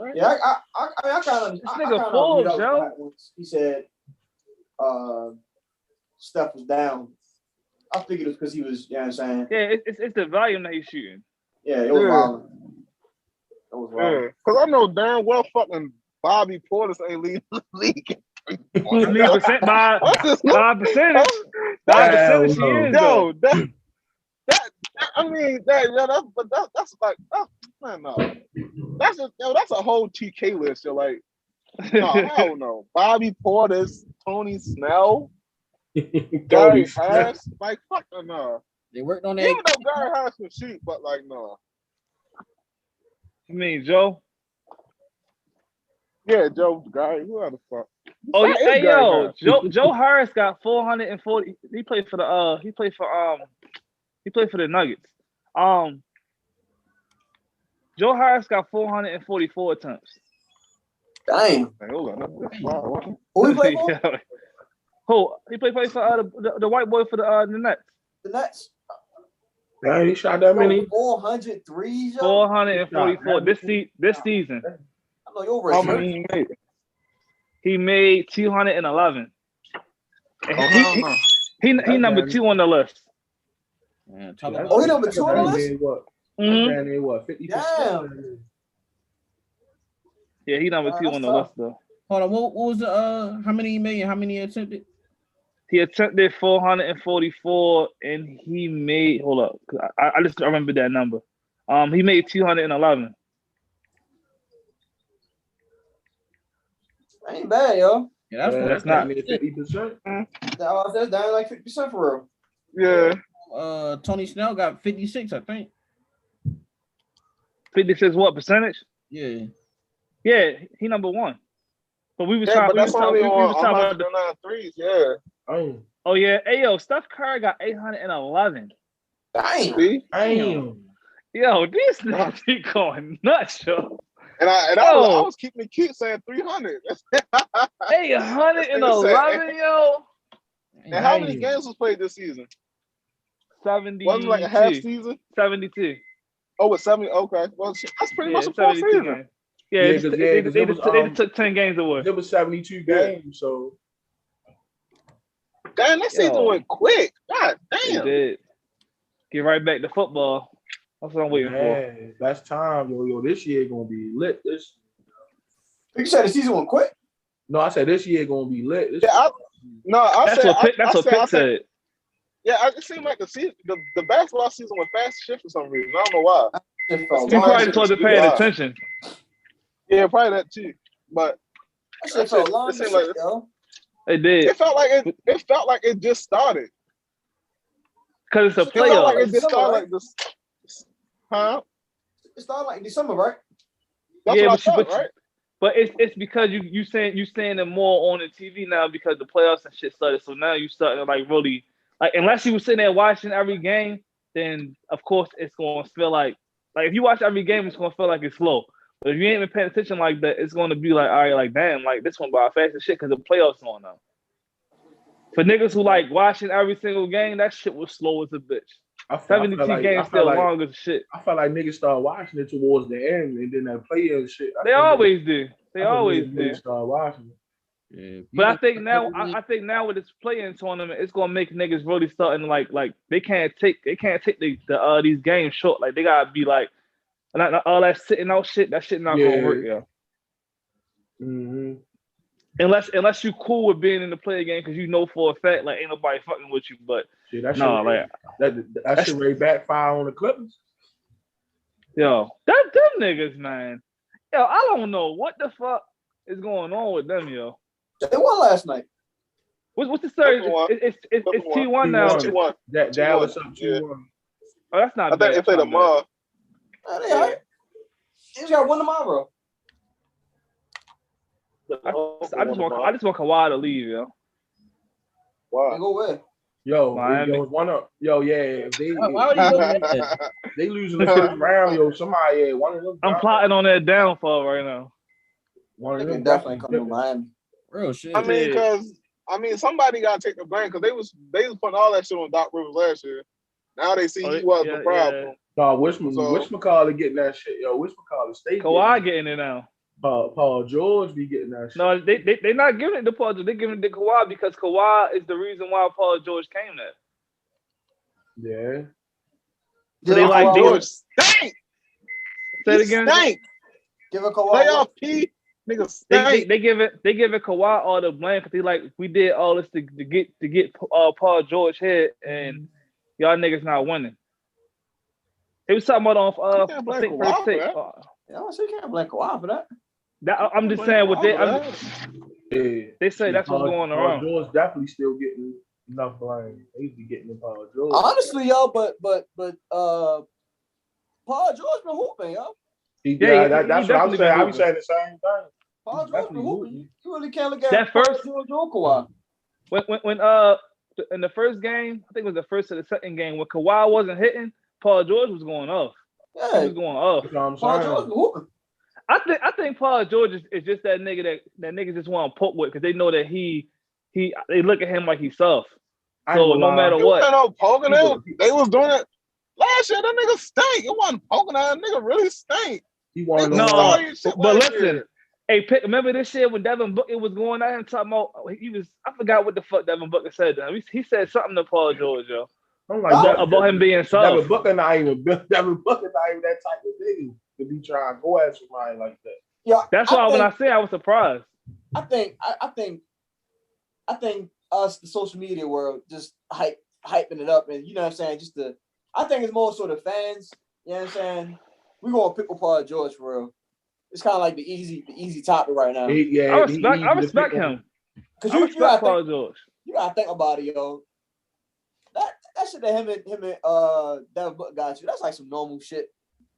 Right? Yeah, I kind of. This nigga full, yo. He said, Steph was down. I figured it was because he was. You know what I'm saying? Yeah, it's the volume that he's shooting. Yeah, it was wild. It was wild. Because I know damn well fucking Bobby Portis ain't leading the league. I mean, percent by What's this? percentage. By percentage, she Hell is no. though. Yo, that I mean, that's like, man, no. That's a whole TK list. You're like, no, hell no. Bobby Portis, Tony Snell, Gary Harris, like, fuck no. They worked on that. Even though Gary Harris can shoot, but like, no. I mean, Joe. Yeah, Joe, Gary, who the fuck? Oh, That is hey, Gary yo, Harris. Joe Harris got 440. He played for the Nuggets. Joe Harris got 444 attempts. Damn. Hey, hold on, that's wild. Who he play for? Yeah. Who? He played for the white boy for the Nets. The Nets. Yeah, he shot that many. 403, yo. 444 this season. I know you're How right. many he made? He made 211. And he number 2 on the list. Man, talk about Oh, he number 2 on the list? What? Mhm. What? 50%? Damn. Yeah, he number 2 on the That's list though. Hold on, what was the how many he made and how many he attempted? He attempted 444 and he made, hold up, 'cause I just remember that number. He made 211. Ain't bad, yo. Yeah, That's not 50%. That's down like 50% for Yeah. real. Tony Snell got 56, I think. 56 what percentage? Yeah. Yeah, he number 1. But we was Yeah, talking but that's only on about 109 threes, yeah. Oh, oh yeah, hey yo, Steph Curry got 811. Damn. See? damn. Yo, these niggas be going nuts, yo. And I was keeping it cute saying 300. 811, yo. And how many games was played this season? 72. Wasn't it like a half season? 72. Oh, it's 70. Okay. Well, that's pretty much a full 72 season. games. Yeah, Yeah, they 'cause just it was, took 10 games away. It was 72 games, so Damn, that season went quick. God They damn. did. Get right back to football. That's what I'm waiting for. man, that's time, yo. This year gonna be lit. You said the season went quick? No, I said this year gonna be lit. Yeah, That's what Pitt said. Yeah, it seemed like the basketball season went fast as shit for some reason. I don't know why. It felt He long. probably just wasn't paying attention. Yeah, probably that too. But That shit felt long it as seemed shit, like yo. It did. it felt like it just started. Because it's a It felt like playoff. it just started like this. Huh? It started like December, right? That's Yeah, what I but thought, right? But it's because you saying it more on the TV now because the playoffs and shit started. So now you starting to like really like unless you were sitting there watching every game, then of course it's gonna feel like if you watch every game, it's gonna feel like it's slow. But if you ain't been paying attention like that, it's gonna be like, all right, like damn, like this one by fast as shit because the playoffs going on. For niggas who like watching every single game, that shit was slow as a bitch. 72 games still long as shit. I felt like niggas started watching it towards the end, and then that play and shit. They always do. They always do. Niggas started watching it. Yeah, But I think now with this play-in tournament, it's gonna make niggas really starting to like they can't take these games short. Like they gotta be like all that sitting out shit. That shit not gonna work, yo. Mm-hmm. Unless you cool with being in the play game because you know for a fact like ain't nobody fucking with you. But Shit, that shit really backfire on the Clippers. Yo, them niggas, man. Yo, I don't know what the fuck is going on with them, yo. They won last night. What's the series? It's T1 now. 2-1. Dallas up 2-1. Yeah. Oh, that's not I bad. think they play tomorrow. They all right. They just got one tomorrow. I just want Kawhi to leave, yo. Wow. They go where? Yo, Miami. If Why would he go there? they losing the first round, yo, somebody, one of them. I'm plotting on that downfall right now. One They of them can definitely come to Miami. Real shit. I mean, somebody gotta take the blame because they was putting all that shit on Doc Rivers last year. Now they see he was the problem. No, Wishmacauley getting that shit, yo. Wishmacauley stay. Kawhi getting it now. Paul George be getting that shit. No, they not giving it to Paul George. They giving it to Kawhi because Kawhi is the reason why Paul George came there. Yeah. So they like George stank. Say it again. Stank. Give a Kawhi. Playoff P. Niggas They give it Kawhi all the blame because we did all this to get Paul George here and y'all niggas not winning. He was talking about on I think first take. Yeah, I can't blame Kawhi for that. I'm just saying what they say that's what's going Paul around. George definitely still getting enough blame. He'd be getting Paul George. Honestly, yo, but Paul George been hooping, yo. That's what I'm saying. I'm saying the same thing. Paul George been hooping. You really can't look at that first Paul George or Kawhi. When in the first game, I think it was the first or the second game, when Kawhi wasn't hitting, Paul George was going off. Yeah, he was going off. Paul George been hooping. I think Paul George is just that nigga that niggas just want to poke with because they know that they look at him like he's soft. So no matter what, poking him. They was doing it last year. That nigga stink. It wasn't poking at that nigga. Really stink. But listen. Hey, remember this year when Devin Booker was going at him talking about I forgot what the fuck Devin Booker said to him. He said something to Paul George, yo. I'm like, about him being soft. Devin Booker not even that type of nigga to be trying to go at somebody like that. Yeah, that's why when I say I was surprised. I think us, the social media world, just hyping it up, and you know what I'm saying. I think it's more so the fans. You know what I'm saying. We gonna pick with Paul George for real. It's kind of like the easy topic right now. I respect him. Because you respect Paul George. You gotta think about it, yo. That shit that him and Devin Booker got you. That's like some normal shit.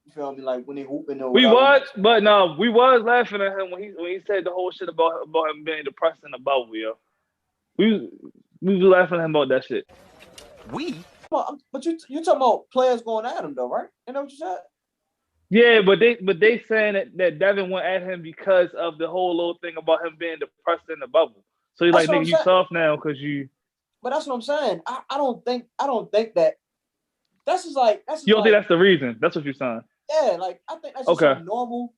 You feel me? Like when they hooping. We was laughing at him when he said the whole shit about him being depressed in the bubble, yo. We was laughing at him about that shit. But you talking about players going at him though, right? You know what you said? Yeah, but they saying that Devin went at him because of the whole little thing about him being depressed in the bubble. So he's like, nigga, you soft now because you. But that's what I'm saying. I don't think that. That's just like you don't think that's the reason? That's what you're saying. Yeah, like I think that's just some normal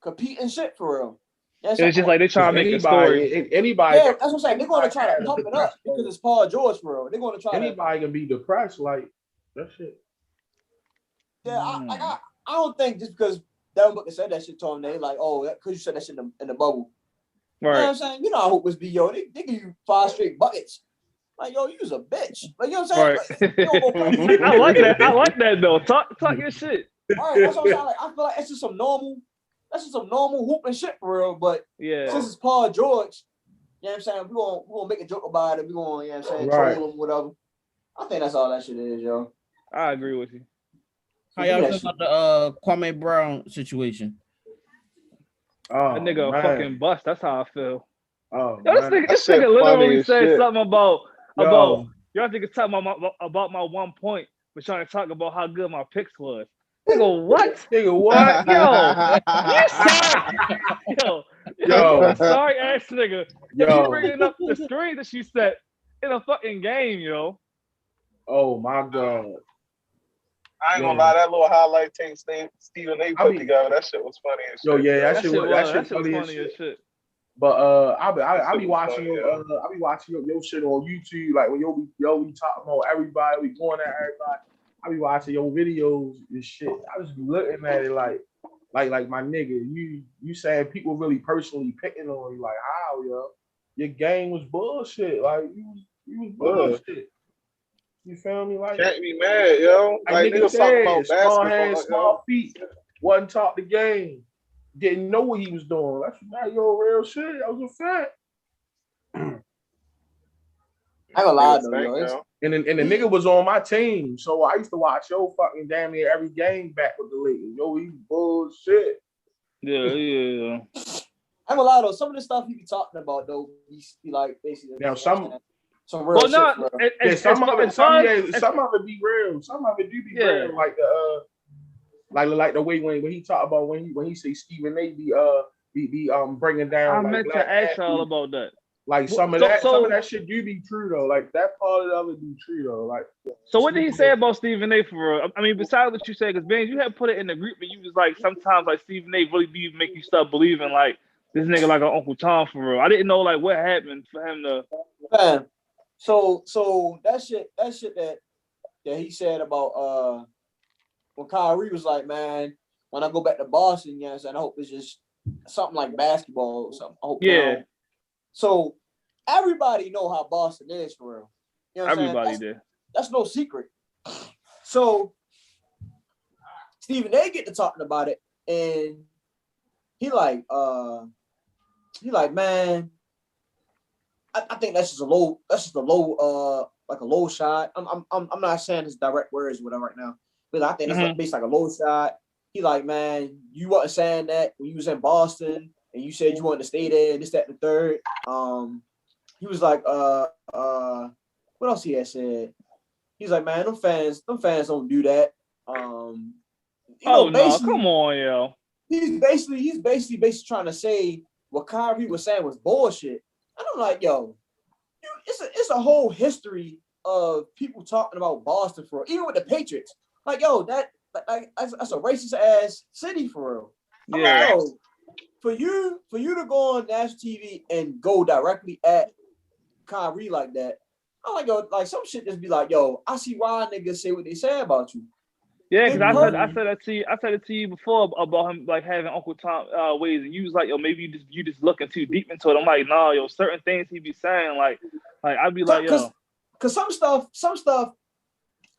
competing shit for real. It's just like they trying to make a story. Anybody. Yeah, that's what I'm saying. They're going to try to pump it up because it's Paul George for real. They're going to try. Anybody can be depressed like that shit. Yeah, I don't think just because Devin Booker said that shit to him, they like, oh, because you said that shit in the bubble. Right. You know what I'm saying? You know how hoopers be, yo. They give you 5 straight buckets. Like, yo, you was a bitch. Like, you know what I'm saying? Right. Like, I like that. I like that though. Talk your shit. All right, that's what I'm saying. Like, I feel like it's just some normal hooping shit for real. But since it's Paul George, you know what I'm saying? We're gonna make a joke about it. We're gonna, you know what I'm saying, troll him, whatever. I think that's all that shit is, yo. I agree with you. How y'all feel about the Kwame Brown situation? That nigga a fucking bust. That's how I feel. Oh, yo, this nigga literally said something about y'all niggas talking about my 1 point, but trying to talk about how good my picks was. Nigga, what? Nigga, what? Yo, sorry ass nigga. Yo, you bringing up the screen that she set in a fucking game, yo. Oh my god. I ain't gonna lie, that little highlight tape Stephen A put together, that shit was funny as shit. Yo, yeah, that shit was funny as shit. But I be watching your shit on YouTube, like when we talking about everybody, we going at everybody. I be watching your videos and shit. I just be looking at it like my nigga, you saying people really personally picking on you, like how, yo? Your game was bullshit. Like you was bullshit. You feel me? Like can't be mad, yo. Like niggas talking about small basketball, hands, small feet, wasn't taught the game. Didn't know what he was doing. That's not your real shit. That was a fact. I ain't gonna lie though, yo. And the nigga was on my team, so I used to watch your fucking damn near every game back with the Lakers. Yo, he bullshit. Yeah. I ain't gonna lie though. Some of the stuff he be talking about though, he like basically now some real shit. Some of it be real. Some of it do be real. Like the way when he talk about when he say Stephen A be bringing down. I meant to ask y'all about that. Like some of that shit do be true though. Like that part of it be true though. Like so, what did he say about Stephen A for real? I mean, besides what you said, because Ben, you had put it in the group, and you was like, sometimes like Stephen A really do make you start believing like this nigga like an Uncle Tom for real. I didn't know like what happened for him to. Man, so that shit that he said about when Kyrie was like, man, when I go back to Boston, you know what I'm saying, I hope it's just something like basketball or something. Yeah. So everybody know how Boston is for real. You know what Everybody I'm saying? did. That's no secret. So Stephen A get to talking about it, and he like, man, I think that's just a low, like a low shot. I'm not saying his direct words or whatever right now, but I think that's basically like a low shot. He like, man, you wasn't saying that when you was in Boston and you said you wanted to stay there and this, that, and the third. He was like, what else he had said? He's like, man, them fans don't do that. No, come on, yo. He's basically trying to say what Kyrie was saying was bullshit. And I'm like, yo, it's a whole history of people talking about Boston for real, even with the Patriots. Like, yo, that's a racist ass city for real. I'm like, yo, for you to go on national TV and go directly at Kyrie like that, I'm like, yo, like some shit just be like, yo, I see why niggas say what they say about you. Yeah, because I said it to you before about him like having Uncle Tom ways, and you was like, yo, maybe you just looking too deep into it. I'm like, nah, yo, certain things he be saying, like I'd be like, yo, because some stuff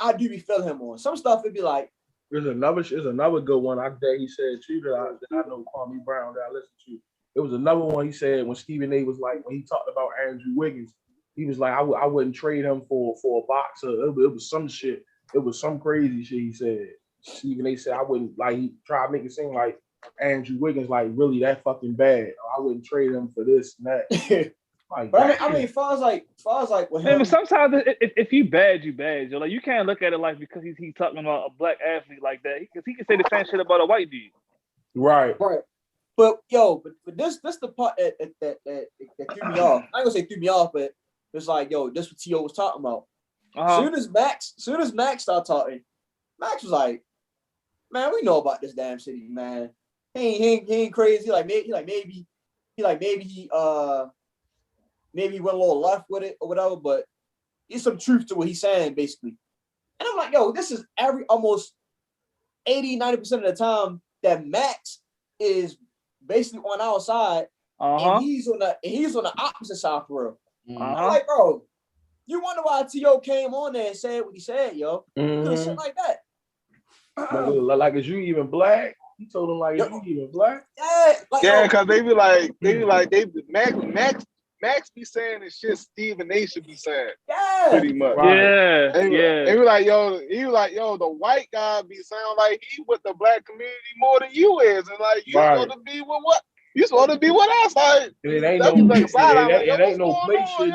I do be feeling him on. Some stuff it'd be like. There's another good one that he said too that I know Kwame Brown that I listen to. It was another one he said when Stephen A was like when he talked about Andrew Wiggins, he was like I wouldn't trade him for a boxer. It was some shit. It was some crazy shit he said. Stephen A said I wouldn't like he tried to make it seem like Andrew Wiggins like really that fucking bad. I wouldn't trade him for this and that. Like, but I mean, as far as like with him, sometimes if you bad, you bad. Yo, like you can't look at it like because he's talking about a black athlete like that, because he can say the same shit about a white dude. Right. But this the part that threw me off. I ain't gonna say threw me off, but it's like, yo, this what T.O. was talking about. Soon as Max started talking, Max was like, man, we know about this damn city, man. He ain't crazy. Maybe he went a little left with it or whatever, but there's some truth to what he's saying, basically. And I'm like, yo, this is almost 80-90% of the time that Max is basically on our side, and he's on the opposite side for real. I'm like, bro, you wonder why T.O. came on there and said what he said, yo. Because shit like that. Like, is you even black? He told him like, is you even black? Yeah, because they be like, Max be saying the shit Stephen A should be saying. Yeah. Pretty much. Right. And he was like, yo, the white guy be sound like he with the black community more than you is. And like, you supposed to be with what? You supposed to be with us. Like, it ain't no play shit.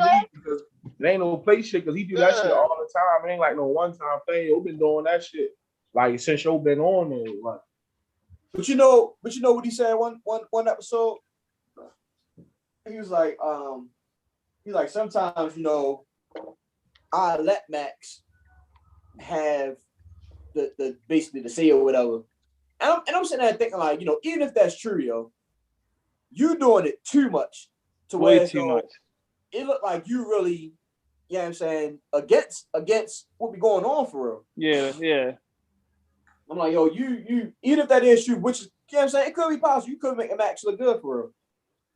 It ain't no play shit because he do that shit all the time. It ain't like no one-time thing. You've been doing that shit like since you've been on there. Like. But you know what he said one episode? He was like, sometimes, I let Max have the basically the say or whatever. And I'm sitting there thinking like, even if that's true, yo, you doing it too much to way too much. It looked like you really, you know what I'm saying, against what be going on for real. Yeah. I'm like, yo, you even if that is true, which is, you know what I'm saying, it could be possible. You could make a Max look good for real.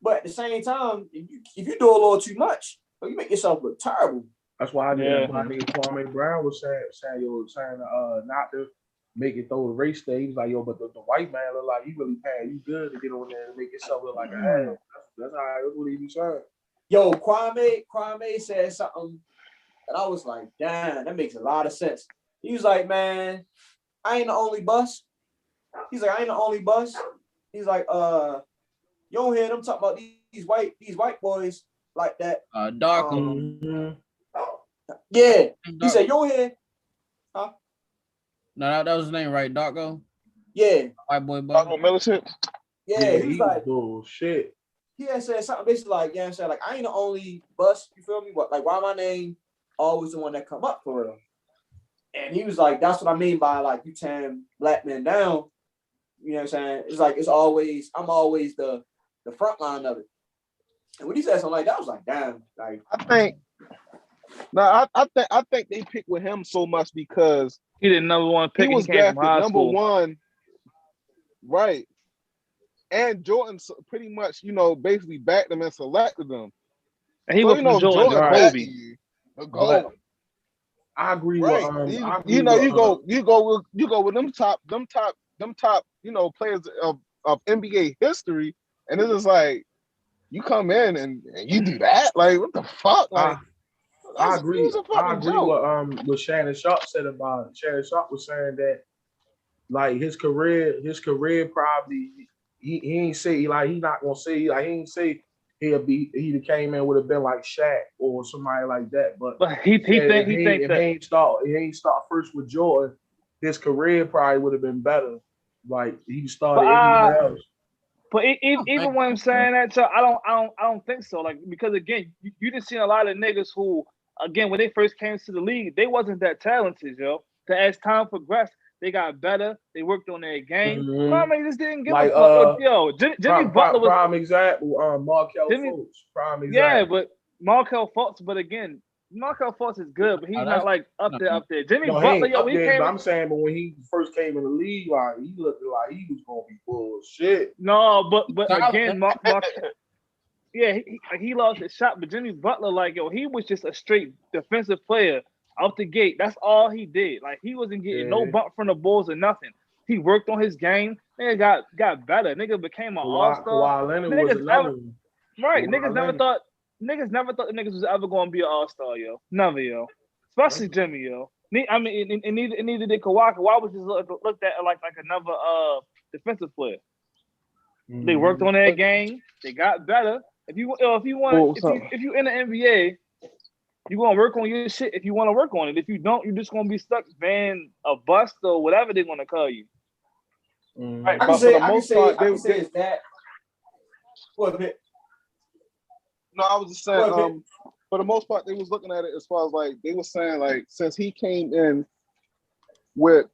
But at the same time, if you do a little too much, you make yourself look terrible. That's why I think Kwame Brown was saying not to make it throw the race day. He was like, yo, but the white man look like he really paying you good to get on there and make yourself look like a ass. That's what he be saying. Yo, Kwame said something, and I was like, damn, that makes a lot of sense. He was like, man, I ain't the only bus. He's like, I ain't the only bus. He's like, you don't hear them talking about these white boys like that. Darko. Yeah. He said, you don't hear. Huh? No, that was his name, right? Darko? Yeah. White boy. Darko Militant? Yeah, he was like, bullshit. He had said something basically like, you know what I'm saying? Like, I ain't the only bus, you feel me? But like, why my name always the one that come up for real? And he was like, that's what I mean by like, you tearing black men down. You know what I'm saying? It's like, I'm always the front line of it. And when he said something like that, I was like, damn. Like, I think they picked with him so much because he didn't number one pick. He was drafted number one. Right. and Jordan pretty much, basically backed them and selected them. And he So, went from Jordan to Jordan Kobe. the But GOAT. I agree Right. with I agree You know, with, you go with them top, players of NBA history, and it's just like you come in and you do that. Like, what the fuck? Like, I it agree. was a I fucking agree joke. what Shannon Sharp said about it. Shannon Sharp was saying that like his career probably he ain't say like he not gonna say like he ain't say he came in would have been like Shaq or somebody like that. But he if that. he ain't start first with Jordan, his career probably would have been better. Like he started anywhere else. But even when I'm saying that, so I don't think so. Like, because again, you just seen a lot of niggas who, again, when they first came to the league, they wasn't that talented, yo. But as time progressed, they got better. They worked on their game. Mhm. Kwame just didn't give Like, a fuck. Yo, Jimmy Butler was prime example. Markel Jimmy. Fultz, prime example. Yeah, but Markel Fultz. But again, Markel Fultz is good, but he's not like up there. Jimmy Butler, yo, when he came. But I'm saying, but when he first came in the league, like he looked like he was gonna be bullshit. No, but again, he lost his shot. But Jimmy Butler, like, yo, he was just a straight defensive player out the gate. That's all he did. Like, he wasn't getting no bump from the Bulls or nothing. He worked on his game. Nigga got better. Nigga became an all-star. Kawhi Leonard was another one. Right. Niggas never thought the niggas was ever gonna be an all-star, yo. Never, yo. Especially Jimmy, yo. I mean, and neither did Kawhi. Kawhi was just looked at like another defensive player. Mm-hmm. They worked on their game. They got better. If you in the NBA, you gonna work on your shit. If you want to work on it, if you don't, you're just gonna be stuck being a bust or whatever they're gonna call you. Mm-hmm. Right, I can say it's that. What a bit. No, I was just saying. For the most part, they was looking at it as far as like they were saying like since he came in with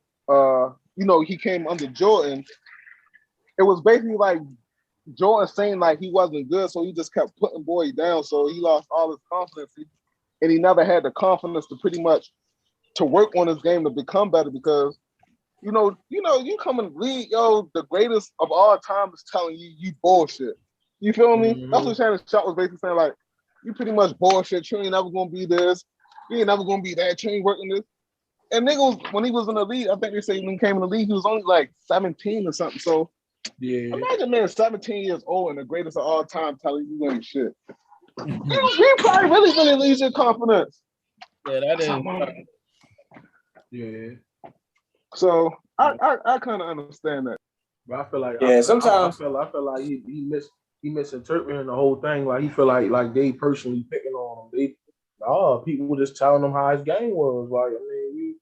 he came under Jordan, it was basically like Jordan saying like he wasn't good, so he just kept putting boy down, so he lost all his confidence, and he never had the confidence to pretty much to work on his game to become better because you come in the league, yo, the greatest of all time is telling you bullshit. You feel me? Mm-hmm. That's what Shannon Sharp was basically saying, like, you pretty much bullshit. You ain't never gonna be this. You ain't never gonna be that. You ain't working this. And niggas, when he was in the league, I think they say when he came in the league, he was only like 17 or something. So yeah, imagine being 17 years old and the greatest of all time telling you ain't shit. He probably really lose your confidence. Yeah, that is. Yeah. So I kind of understand that. But I feel like sometimes I feel like he misinterpreting the whole thing. Like he feel like they personally picking on him. People just telling him how his game was. Like, I mean,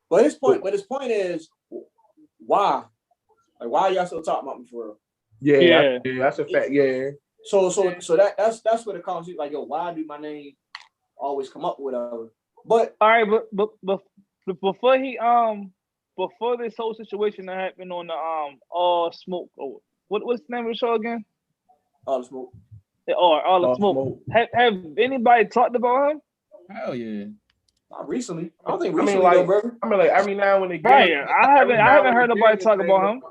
But his point is why? Like, why are y'all still talking about me for real? Yeah, that's a fact. Yeah. So that's where the conversation, like, yo, why do my name always come up with whatever? But all right, but before this whole situation that happened on the All Smoke, what's the name of the show again? All the Smoke. All the Smoke. Have anybody talked about him? Hell yeah. Not recently. I don't think recently, though, brother. I mean, like every now and again. Right. I haven't heard nobody talk about him.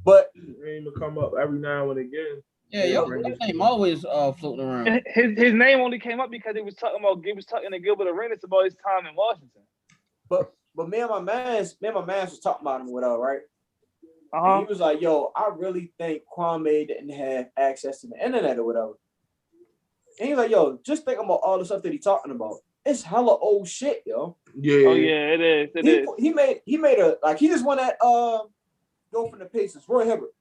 But his name will come up every now and again. Yeah, his name always floating around. His name only came up because he was talking to Gilbert Arenas about his time in Washington. But me and my man was talking about him or whatever, right? Uh-huh. He was like, yo, I really think Kwame didn't have access to the internet or whatever. And he's like, yo, just think about all the stuff that he's talking about. It's hella old shit, yo. Yeah. Oh yeah, it is. He made a like he just won that go from the Pacers, Roy Hibbert.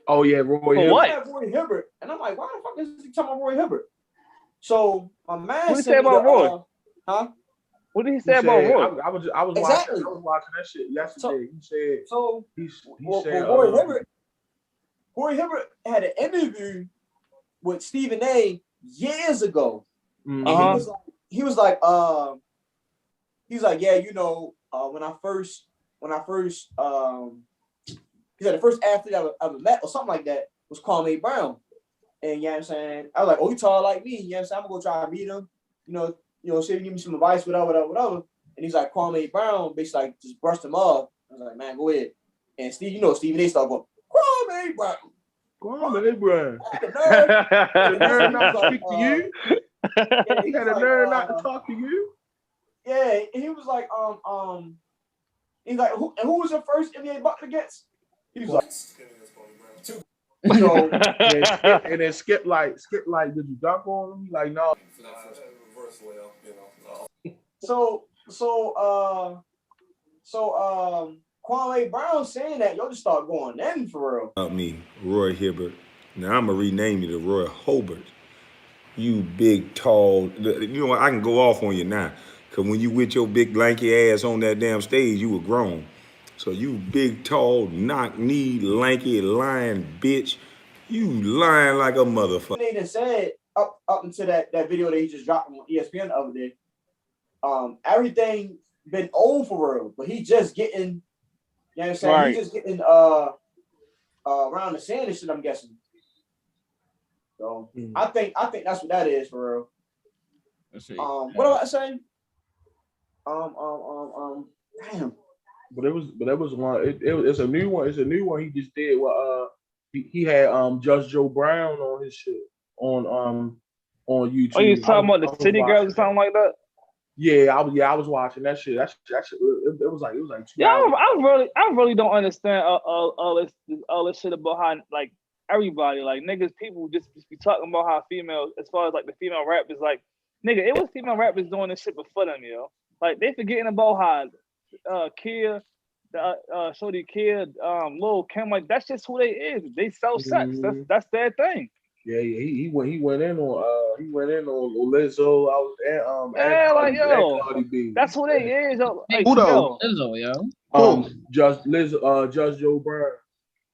Oh yeah, Roy Hibbert. What? Roy Hibbert, and I'm like, why the fuck is he talking about Roy Hibbert? So my man what did he say about Roy? Huh? What did he say about Roy? I was watching that shit yesterday. He said Roy Hibbert had an interview with Stephen A. years ago. Mm-hmm. And he was like, yeah, when I first he said the first athlete I ever met or something like that was Kwame Brown. And you know what I'm saying? I was like, oh, he tall like me. You know what I'm saying? I'm going to go try to meet him. See if he give me some advice, whatever. And he's like, Kwame Brown basically just brushed him off. I was like, man, go ahead. And Steve, Stephen A. started going, Kwame Brown. Kwame Brown. The nerve. The nerve not to speak to you. Yeah, He had a nerve not to talk to you. Yeah, he was like, he's like, who was your first NBA bucket against? He was like, so and then Skip like, did you dunk on him? Like, no. So Kwame Brown saying that, y'all just start going in for real. About me, Roy Hibbert. Now I'm gonna rename you to Roy Hobart. You big, tall. You know what? I can go off on you now, cause when you with your big lanky ass on that damn stage, you were grown. So you big, tall, knock-kneed, lanky, lying bitch. You lying like a motherfucker. They said up until that video that he just dropped on ESPN the other day. Everything been old for real, but he just getting, you know what I'm saying? Right. He just getting around the sand and shit, I'm guessing. So I think that's what that is for real. Let's see. What was I saying? Damn. But it was one. It's a new one. It's a new one he just did. He had Just Joe Brown on his shit on YouTube. Oh, you talking about the City Girls or something like that? Yeah, I was watching that shit. That shit. It was like 2 Yeah, hours. I really don't understand all this shit about how like everybody like niggas people just be talking about how females as far as like the female rappers like nigga it was female rappers doing this shit before them, yo. Like they forgetting about how Kia, Shorty Kia, Lil Kim, like that's just who they is. They sell sex. That's their thing. Yeah. He went in on Lizzo. Yeah, like yo, Cardi B. that's who they is. Yo. Like, Who though? Lizzo, yo. Just Joe Brown.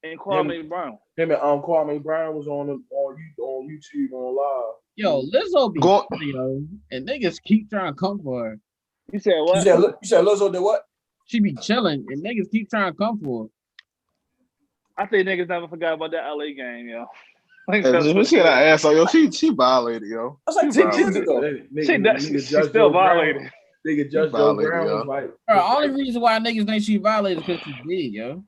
And Kwame Brown. Him and Kwame Brown was on YouTube on live. Yo, Lizzo be Go- yo, and niggas keep trying to come for her. You said what? You said Lizzo did what? She be chilling, and niggas keep trying to come for her. I think niggas never forgot about that LA game, yo. Like, She had an ass on yo. She violated yo. That's like 10 years ago. she still violated. Nigga, Just Joe Brown was like. Bro, only reason why niggas think she violated is because she did, yo.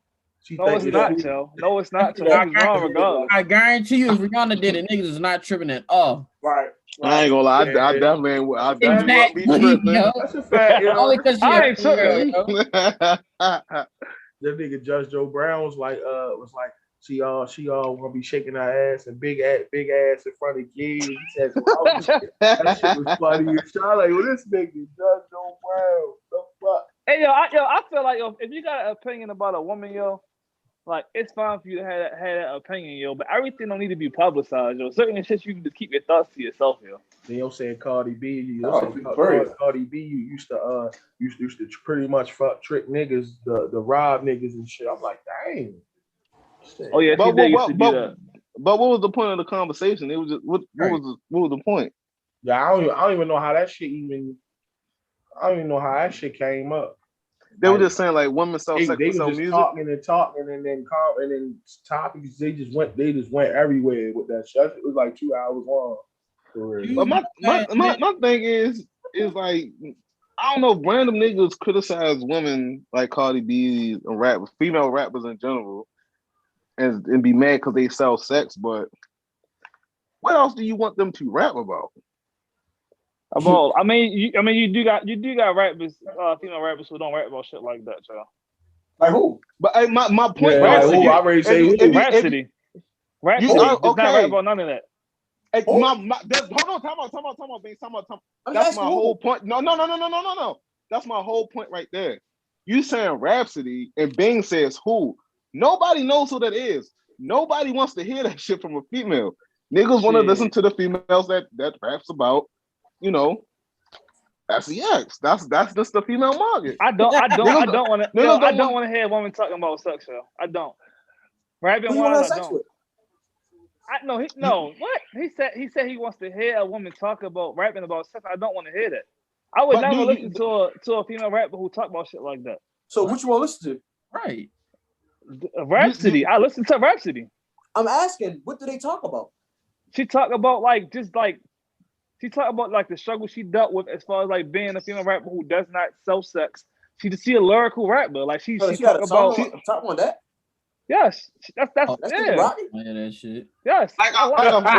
No, it's not, yo. No, it's not. She's wrong regardless. I guarantee you, if Rihanna did it, niggas is not tripping at all. Right. I ain't gonna lie. I definitely wouldn't be tripping. Yo. That's a fact, yo. Only because she I a ain't tripping. girl, yo. That nigga Just Joe Brown was like she all wanna be shaking her ass and big ass in front of kids. He said, that shit was funny. I'm like, well, this nigga Just Joe Brown. The fuck? Hey, I feel like yo, if you got an opinion about a woman, yo, like it's fine for you to have that opinion, yo, but everything don't need to be publicized, yo. Certain shit you can just keep your thoughts to yourself, yo. Then you're saying Cardi B. Crazy. Cardi B used to pretty much trick niggas, the rob niggas and shit. I'm like, dang. Oh yeah, But she did used to do that. what was the point of the conversation? It was just what was the point? Yeah, I don't even know how that shit I don't even know how that shit came up. They were just saying like women sell sex They and sell were just music. talking and then topics. They just went everywhere with that shit. It was like 2 hours long. For real. But my thing is like I don't know, random niggas criticize women like Cardi B and female rappers in general, and be mad because they sell sex. But what else do you want them to rap about? About, I mean, you do got rappers, female rappers who don't rap about shit like that, y'all. Like who? But my point, Yeah, Rhapsody, I already say who. Rhapsody does not rap about none of that. hold on, time out, Bing, time out. That's my whole point. No. That's my whole point right there. You saying Rhapsody and Bing says who? Nobody knows who that is. Nobody wants to hear that shit from a female. Niggas want to listen to the females that raps about, you know, SEX. That's just the female market. I don't want to hear a woman talking about sex, yo. I don't. Rapping Who you want to wise, have I sex don't. with? What? He said he wants to hear a woman talk about rapping about sex. I don't want to hear that. I would never listen to a female rapper who talk about shit like that. So what you want to listen to? Right. Rhapsody. I listen to Rhapsody. I'm asking, what do they talk about? She talk about she talk about like the struggle she dealt with as far as like being a female rapper who does not sell sex. She a lyrical rapper. Like she She talk got a song about on top on that. Yes, that's Oh, That's yeah. Rocky. Yeah, that shit. Yes, Like I like. that's what I'm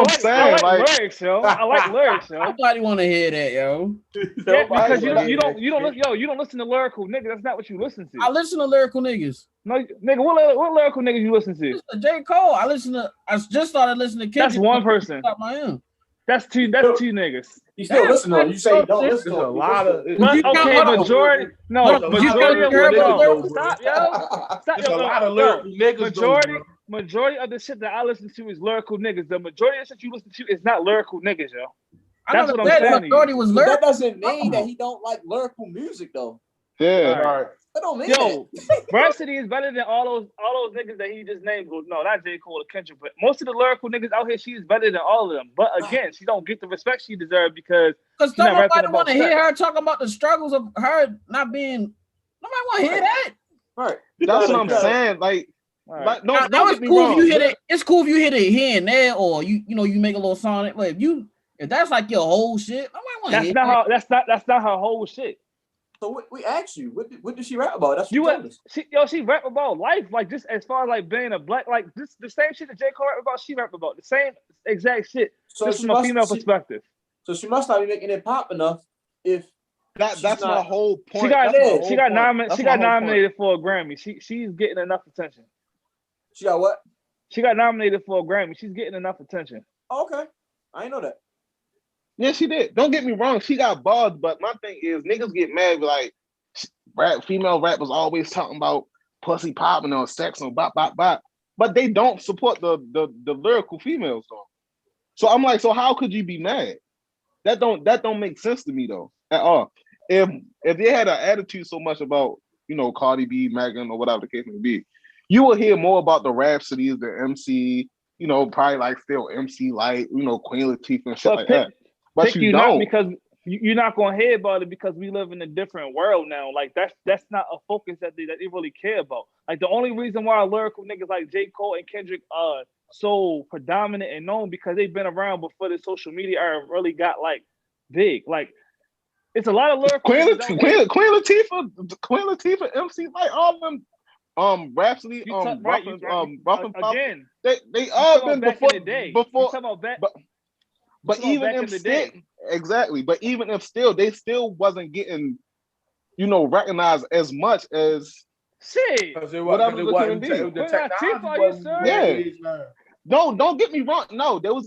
I saying. like lyrics, yo. I like lyrics, yo. Nobody want to hear that, yo. Yeah, because Nobody you don't listen, yo, you don't listen to lyrical niggas. That's not what you listen to. I listen to lyrical niggas. No, nigga, what lyrical niggas you listen to? Listen to J. Cole. I just started listening to Kendrick. That's one person. My own. That's two niggas. You still listen to him. You say you don't listen There's to a him. lot of Okay, majority. No, majority of lyrical stop, yo. Stop, There's a yo, lot of yo. lyrical niggas. Majority of the shit that I listen to is lyrical niggas. The majority of the shit you listen to is not lyrical niggas, yo. That's what I'm saying. Majority was But that lyrical. doesn't mean that he don't like lyrical music, though. Yeah. Right. That don't mean Yo, that. Rhapsody is better than all those niggas that he just named. Well, no, not J. Cole or Kendrick, but most of the lyrical niggas out here, she's better than all of them. But again, she don't get the respect she deserves because Because nobody want to hear her talking about the struggles of her not being. Nobody want to hear that. Right. That's what I'm saying. Like, Right. like Now, don't it's get me cool wrong. if you hit it. It's cool if you hit it here and there, or you make a little song. But if that's like your whole shit, nobody want to hear That's not her whole shit. So we asked you, what did she rap about? That's what you told us. She rap about life, like just as far as like being a black, like this the same shit that J. Cole rap about. She rap about the same exact shit. So just from a female perspective. So she must not be making it pop enough. If that's not, my whole point. She got nominated for a Grammy. She's getting enough attention. She got what? She got nominated for a Grammy. She's getting enough attention. Okay, I ain't know that. Yeah, she did. Don't get me wrong. She got bars, but my thing is, niggas get mad like, female rappers always talking about pussy popping or sex or bop bop bop, but they don't support the lyrical females though. So I'm like, so how could you be mad? That don't make sense to me though at all. If they had an attitude so much about Cardi B, Megan, or whatever the case may be, you will hear more about the Rhapsodies, the MC, probably like still MC Light, Queen Latifah and shit like that. But you don't, not because you're not gonna hear about it because we live in a different world now. Like that's not a focus that they really care about. Like the only reason why lyrical niggas like J. Cole and Kendrick are so predominant and known because they've been around before the social media era really got like big. Like it's a lot of lyrical Queen Latifah, MC Light, all of them. Rhapsody, Ruffin, again. They all been back before. In the day. Before, talking about back, but even if still, exactly. But even if still, they still wasn't getting, recognized as much as shit. Whatever the can be. Yeah. No, don't get me wrong. No, they was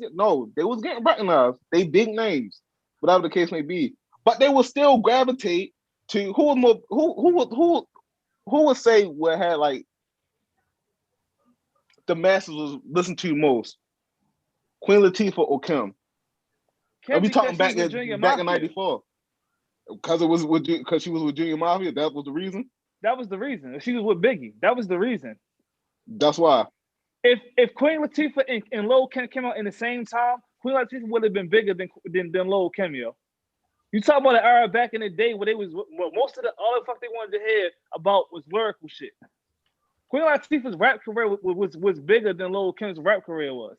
getting recognized. They big names, whatever the case may be. But they will still gravitate to who would say what had like the masses was listened to most? Queen Latifah or Kim? Are we talking back in '94? Because she was with Junior Mafia. That was the reason. That was the reason. She was with Biggie. That was the reason. That's why. If Queen Latifah and Lil Kim came out in the same time, Queen Latifah would have been bigger than Lil Kim, yo. You talk about the era back in the day where most of all the fuck they wanted to hear about was lyrical shit. Queen Latifah's rap career was bigger than Lil Kim's rap career was.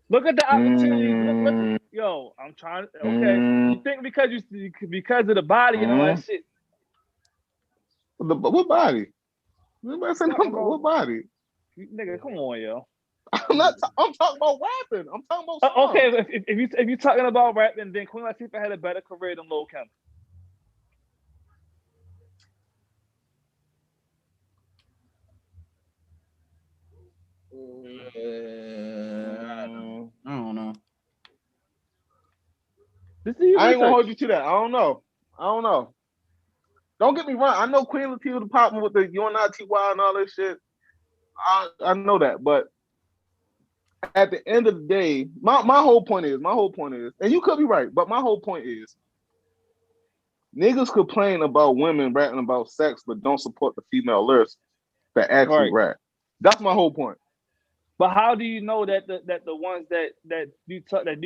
Look at the opportunities. Yo, I'm trying. Okay, you think because of the body and all that shit. What body? What body? Nigga, come on, yo. I'm talking about rapping. I'm talking about songs. Okay, if you're talking about rapping, then Queen Latifah had a better career than Lil Kim. I don't know. I ain't gonna hold you to that. I don't know. Don't get me wrong. I know Queen Latifah the popping with the UNITY and all that shit. I know that, but at the end of the day, my whole point is, and you could be right, but my whole point is, niggas complain about women rapping about sex, but don't support the female lyrics that actually rap. That's my whole point. But how do you know that the ones that you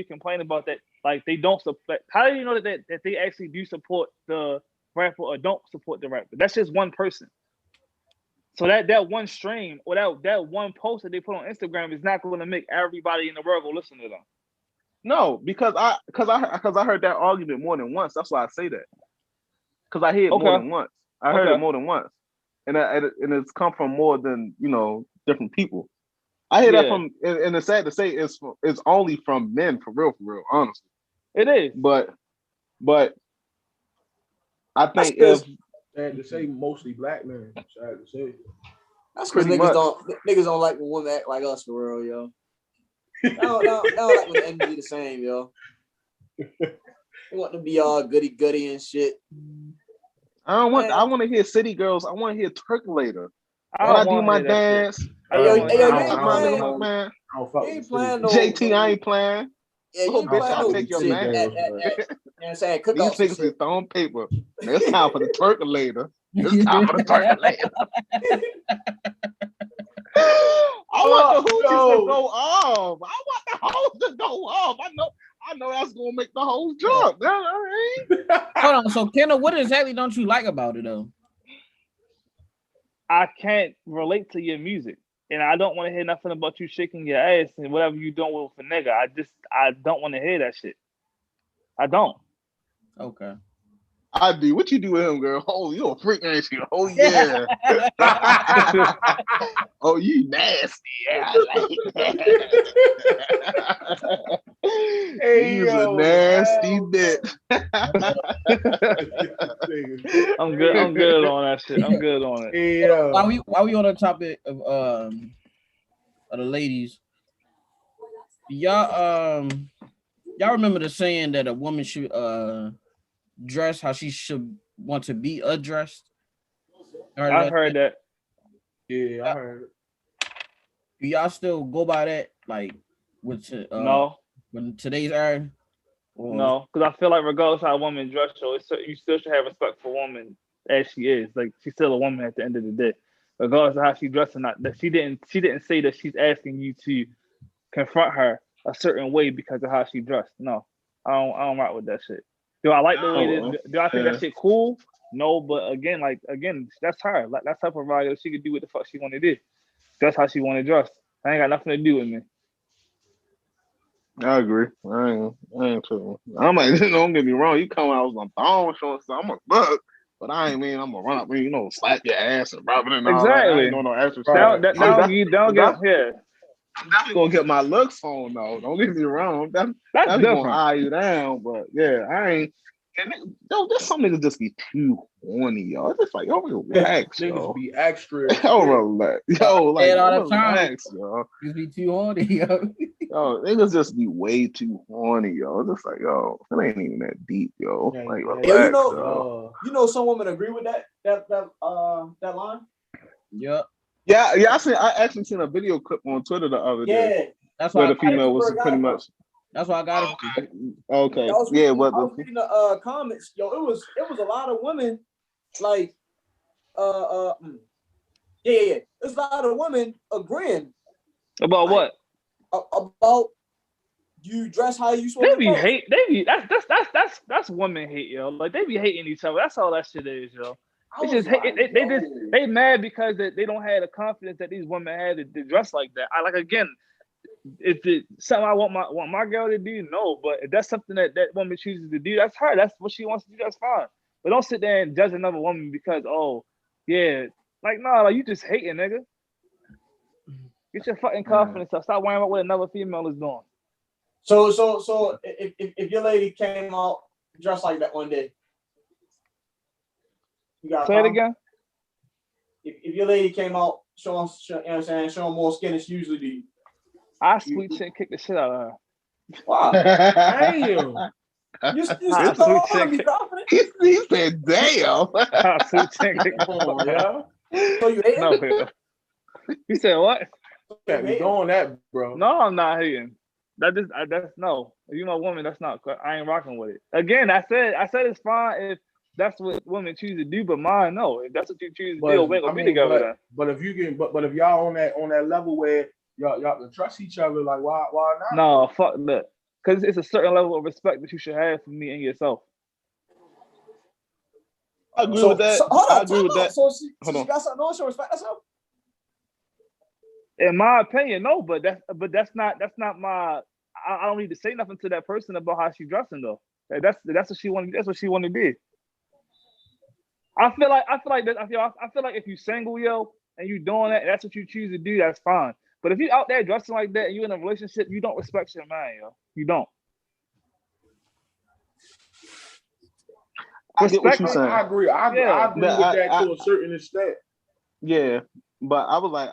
complain about that like they don't support? How do you know that they actually do support the rapper or don't support the rapper? That's just one person. So that one stream or that one post that they put on Instagram is not going to make everybody in the world go listen to them. No, because I heard that argument more than once. That's why I say that. because I hear it more Okay. than once. I heard it Okay. more than once, and it's come from more than different people. I hear that Yeah. from, and it's sad to say it's only from men for real, honestly. It is. But I That's think because if Sad to say, mostly black men. Sad to say. Pretty much. niggas don't like when women act like us for real, yo. They don't like when the energy the same, yo. They want to be all goody and shit. I Man. want to hear city girls. I want to hear Turkulator. I When I don't do wanna my hear that shit. dance, I Hey, don't yo, wanna hey, hear yo, that you shit. ain't my playing. little man. I don't fuck You with ain't the playing no. JT, I ain't playing. Yeah, you Little ain't bitch, playing I'll no take your shit man. you know what I'm saying? These Cookouts and niggas is shit. throwing paper. It's time for the Turkulator. It's time for the Turkulator. I want the hoochies to go off. I want the hoes to go off. I know that's gonna make the hoes jump. You know what I mean? Hold on. So, Kendall, what exactly don't you like about it though? I can't relate to your music. And I don't want to hear nothing about you shaking your ass and whatever you doing with a nigga. I don't want to hear that shit. I don't. Okay. I do. What you do with him, girl? Oh, you a freak, ain't you? Oh yeah. Oh, you nasty. Yeah, I like that. Hey, You's a yo, nasty hell bitch. I'm good. I'm good on that shit. I'm good on it. Hey, yo. While we on the topic of the ladies, y'all remember the saying that a woman should dress how she should want to be addressed? I've heard that. Yeah, I heard it. Do y'all still go by that? Like with No, when today's era? Or, no, because I feel like regardless how a woman dress, you still should have respect for a woman as she is. Like she's still a woman at the end of the day, regardless of how she dressed or not. That she didn't say that she's asking you to confront her a certain way because of how she dressed. No, I don't rock with that shit. Do I like the way this? Do I think that shit cool? No, but again, that's her. Like that's her prerogative. She could do what the fuck she want to do. That's how she want to dress. That ain't got nothing to do with me. I agree. I ain't tripping. I'm like, don't get me wrong. You come out with some thong shorts, so I'm a buck, but I ain't mean I'm gonna run up and slap your ass and rub it and all that. I Exactly. ain't doing no extra Don't shit. get. I'm definitely gonna get my looks on though. Don't get me wrong. That's definitely different. gonna eye you down, but yeah, I ain't. And there's some niggas just be too horny, yo. It's just like, yo, relax, yo. Niggas be extra. Yo, relax. Yo, like, all the time. relax, yo. You be too horny, yo. Yo, niggas just be way too horny, yo. It's just like, yo, it ain't even that deep, yo. Yeah, Like, yeah. relax, Yo, You know, some women agree with that line. Yep. Yeah. I actually seen a video clip on Twitter the other day. Yeah, That's Where why the female was pretty much. That's why I got it. Okay. I was Yeah, reading, but I was reading the comments. Yo, it was a lot of women like yeah. There's a lot of women agreeing About like, what? About you dress how you supposed They to be dress. hate. That's women hate, yo. Like they be hating each other. That's all that shit is, yo. It's just they mad because they don't have the confidence that these women had to dress like that. Is it something I want my girl to do? No, but if that's something that woman chooses to do, that's her. That's what she wants to do. That's fine. But don't sit there and judge another woman because you just hating, nigga. Get your fucking confidence up. Stop worrying about what another female is doing. So if your lady came out dressed like that one day, you got say it again. If your lady came out showing more skin than she usually do. I sweet chin kick the shit out of her. Wow. Damn. You still don't want to be confident? He said, damn. I sweet chin kick. Oh, yeah. So you hate No, you said what? Can't be doing that, bro. No, I'm not hating. That's no. If you my woman, that's not. I ain't rocking with it. Again, I said it's fine if that's what women choose to do, but mine, no. If that's what you choose to do, we're gonna be together then. But if you can, but if y'all on that level where y'all can trust each other, like why not? No, fuck that. Because it's a certain level of respect that you should have for me and yourself. I agree with that. I agree with that. So she got something on, she respect herself. In my opinion, no, but that's not my. I don't need to say nothing to that person about how she's dressing though. That's what she wanted. That's what she wanted to do. I feel like that. I feel like if you single, yo, and you doing that, that's what you choose to do. That's fine. But if you out there dressing like that and you in a relationship, you don't respect your man, yo. You don't. I get what you're Respect. saying. I agree. I agree with that to a certain extent. Yeah, but I was like,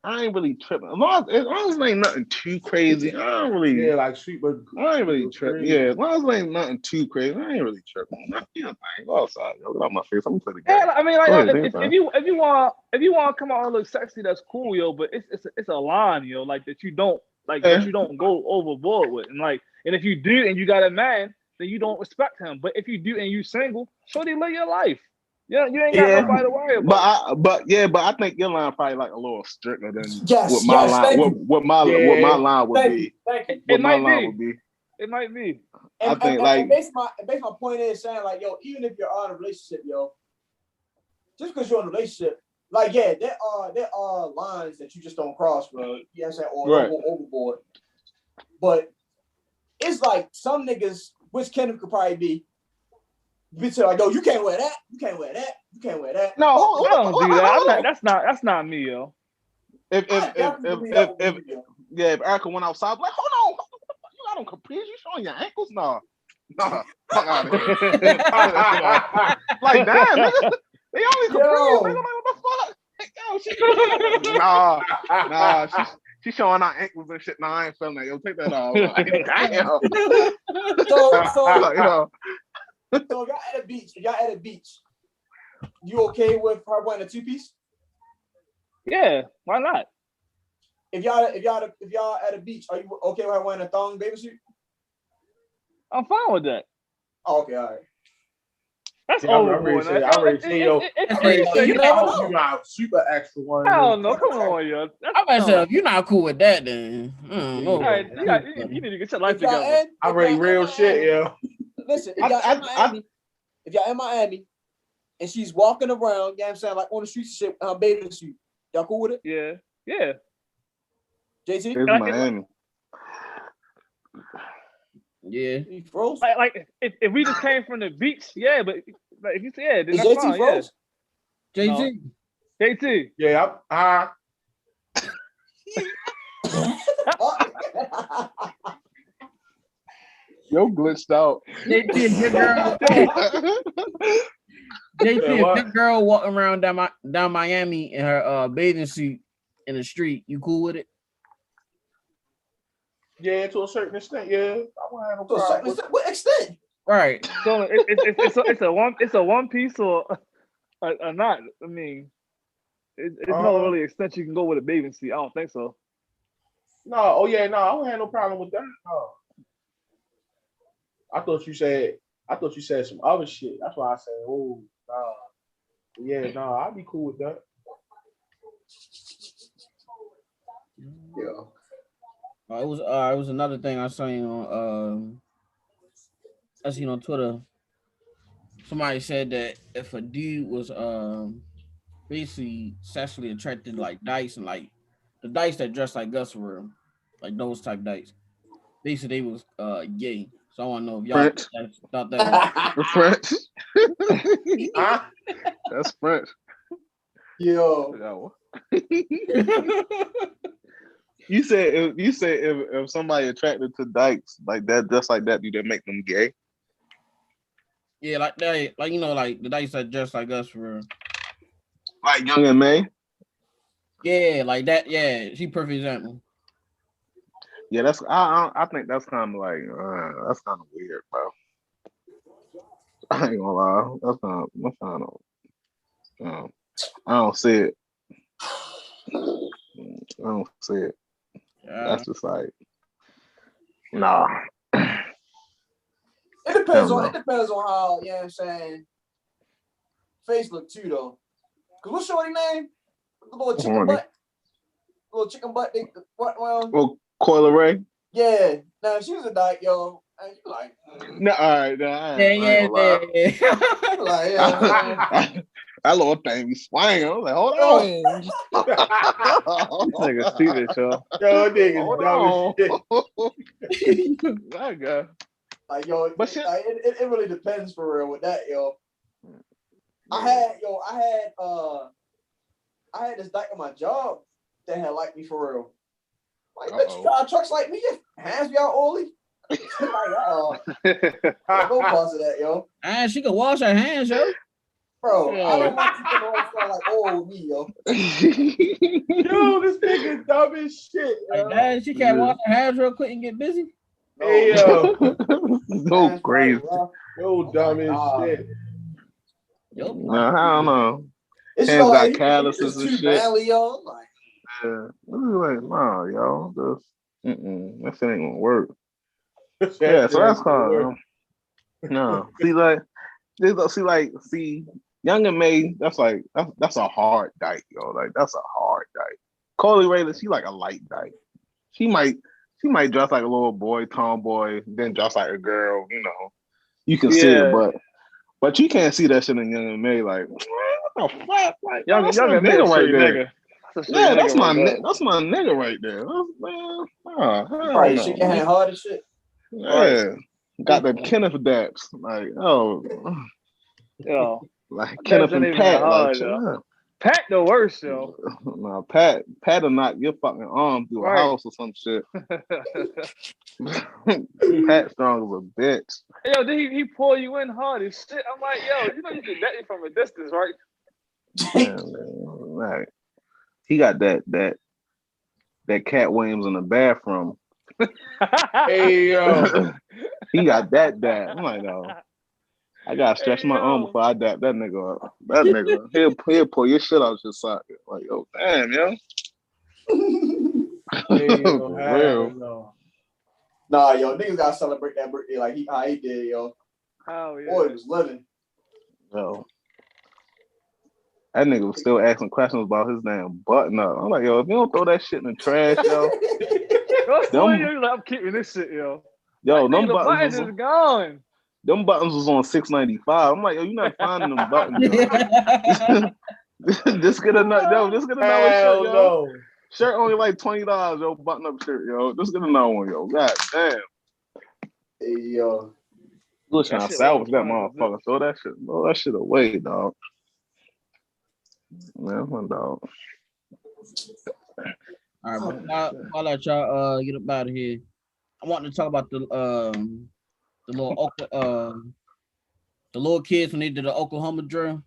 I ain't really tripping. As long as it ain't nothing too crazy, I don't really. Yeah, like super. I ain't really tripping. Yeah, as long as it ain't nothing too crazy, I ain't really tripping. Go outside, yo. Get out my face. I'm gonna play the game. Yeah, I mean, like, Go ahead, if you want to come out and look sexy, that's cool, yo. But it's a line, yo, like that you don't that you don't go overboard with, and if you do and you got a man, then you don't respect him. But if you do and you single, shorty, live your life. Yeah, you ain't got nobody to worry about. But I think your line probably like a little stricter than what my line would be. It might be. It might be. I think like my point is saying like, yo, even if you're in a relationship, yo, just because you're in a relationship, like, yeah, there are lines that you just don't cross, bro. You know what I'm saying? Or don't go overboard. But it's like some niggas, which Kenneth could probably be. Bitch, like, yo, you can't wear that. You can't wear that. You can't wear that. No, I don't do that. That's not me, yo. If Erica went outside, like, hold on, you got on capris? You showing your ankles? Nah, fuck out of here. Like, damn, nigga, they only capris. Nigga, like, what the fuck? Yo, she showing our ankles and shit. Nah, I ain't feeling that. Yo, take that off. Like, damn. So if y'all at a beach, you okay with her wearing a two-piece? Yeah, why not? If y'all at a beach, are you okay with her wearing a thong bathing suit? I'm fine with that. Oh, okay, all right. That's overboard. I already say, yo, you got super extra one. I don't know. Come on, yo. I'm about to say, if you're not cool with that, then all right, you need to get your life together. I rate real shit, yo. Listen, if y'all in Miami and she's walking around, you know what I'm saying, like on the streets and shit, bathing suit, y'all cool with it? Yeah. It's JT? Miami. Yeah. He froze? Like if we just came from the beach, yeah, but like, if you say then is that's JT fine, froze? JT. No. JT. Yeah, Yo, glitched out. JT, a good girl. JT, a good girl walking around down Miami in her bathing suit in the street. You cool with it? Yeah, to a certain extent, yeah. I won't have no To a certain problem. extent? What extent? Right. So it's a one piece or not. I mean, it's no really extent you can go with a bathing suit. I don't think so. No, I don't have no problem with that. No. I thought you said some other shit. That's why I said, oh, nah. Yeah, no, I'd be cool with that. Yeah. It was another thing I seen on Twitter. Somebody said that if a dude was basically sexually attracted like dice and like the dice that dress like us were like those type dice, basically they was gay. So I want to know if y'all thought that was French. That's French. Yo. You said if somebody attracted to dykes like that, just like that, do that make them gay? Yeah, like that, like like the dice that dress like us were like Young and May. Yeah, like that. Yeah, she perfect example. Yeah, that's I think that's kind of like that's kind of weird, bro. I ain't gonna lie, that's kind of I don't see it. I don't see it. That's just like nah. It depends on how, you know what I'm saying, face look too though. Cause what's shorty name? The little chicken butt. Little chicken butt. Well, Coyle Ray. Yeah. Now she was a dyke, yo. And you like, no, all right, yeah. Like, that little thing be swinging. I was like, hold on. This nigga stupid, yo. Yo, nigga, dumb as shit. That guy. Like, yo, but shit, it really depends for real with that, yo. I had this dyke at my job that had liked me for real. Like, bitch, you got trucks like me, your hands be all oily. Like, go pause of that, yo. And she can wash her hands, yo. Bro, I don't want you to know smell like old me, yo. Yo, this nigga dumb as shit. Like, man, she can't wash her hands real quick and get busy. Hey, yo. Go crazy. Yo, dumb as shit. Yo, I don't know. It's Hands like, got calluses and too shit. manly, yo. Like, Yeah. Like, nah, yo. That shit ain't gonna work. Yeah, so that's hard. No. See, Young and May, that's a hard dyke, yo. Like, that's a hard dyke. Coley Raylan, she like a light dyke. She might dress like a little boy, tomboy, then dress like a girl, you know. You can see it, but you can't see that shit in Young and May. Like, what the fuck? Like, Young that's and my May nigga right there. nigga. Yeah, that's my nigga right there. Man, right, shit your hand hard as shit. Yeah, got the Kenneth daps. Like, Yo, like Kenneth and Pat. Hard, like, Pat the worst, yo. No, Pat will knock your fucking arm through a house or some shit. Pat strong as a bitch. Yo, then he pull you in hard as shit. I'm like, yo, you know you can net it from a distance, right? Man, right. He got that Cat Williams in the bathroom. Hey, yo. He got that. I'm like, no. I gotta stretch my arm before I dap that nigga up. That nigga, he'll pull your shit out your socket. Like, oh damn, yo. Hey, yo, For real. No. Nah, yo, niggas gotta celebrate that birthday like he did, yo. Oh yeah. Boy, he was living. Yo. That nigga was still asking questions about his damn button up. I'm like, yo, if you don't throw that shit in the trash, yo. I'm keeping this shit, yo. Yo, them them buttons is gone. Them buttons was on $6.95. I'm like, yo, you not finding them buttons, yo. Just get another shirt, yo. No. Shirt only like $20, yo. Button up shirt, yo. Just get another one, yo. God damn. Hey, yo. Look, trying to salvage that motherfucker. Throw that shit away, dog. Man, my dog. All right, but I'll let y'all get up out of here. I want to talk about the little kids when they did the Oklahoma drill.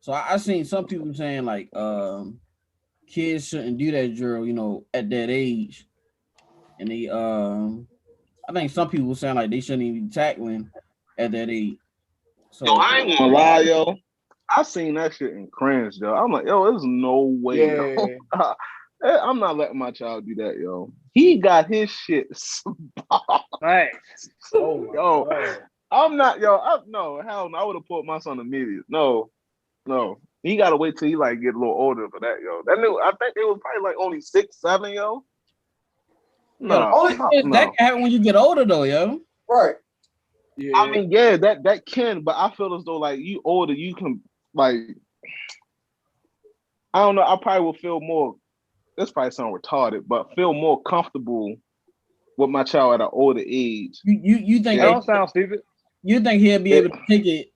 So I seen some people saying like kids shouldn't do that drill, you know, at that age. And they I think some people were saying like they shouldn't even be tackling at that age. So yo, I ain't gonna lie, yo. I seen that shit in cringe, yo. I'm like, yo, there's no way, yo. I'm not letting my child do that, yo. He got his shit Right. Oh, yo. God. I'm not, yo. No, hell no. I would have put my son immediate. No. He gotta wait till he like get a little older for that, yo. That nigga, I think they was probably like only 6, 7, yo. No, that can happen when you get older, though, yo. Right. Yeah. I mean, yeah, that can, but I feel as though like you older, you can like. I don't know. I probably will feel more. This probably sound retarded, but feel more comfortable with my child at an older age. You think that don't sound stupid? You think he'll be able to take it?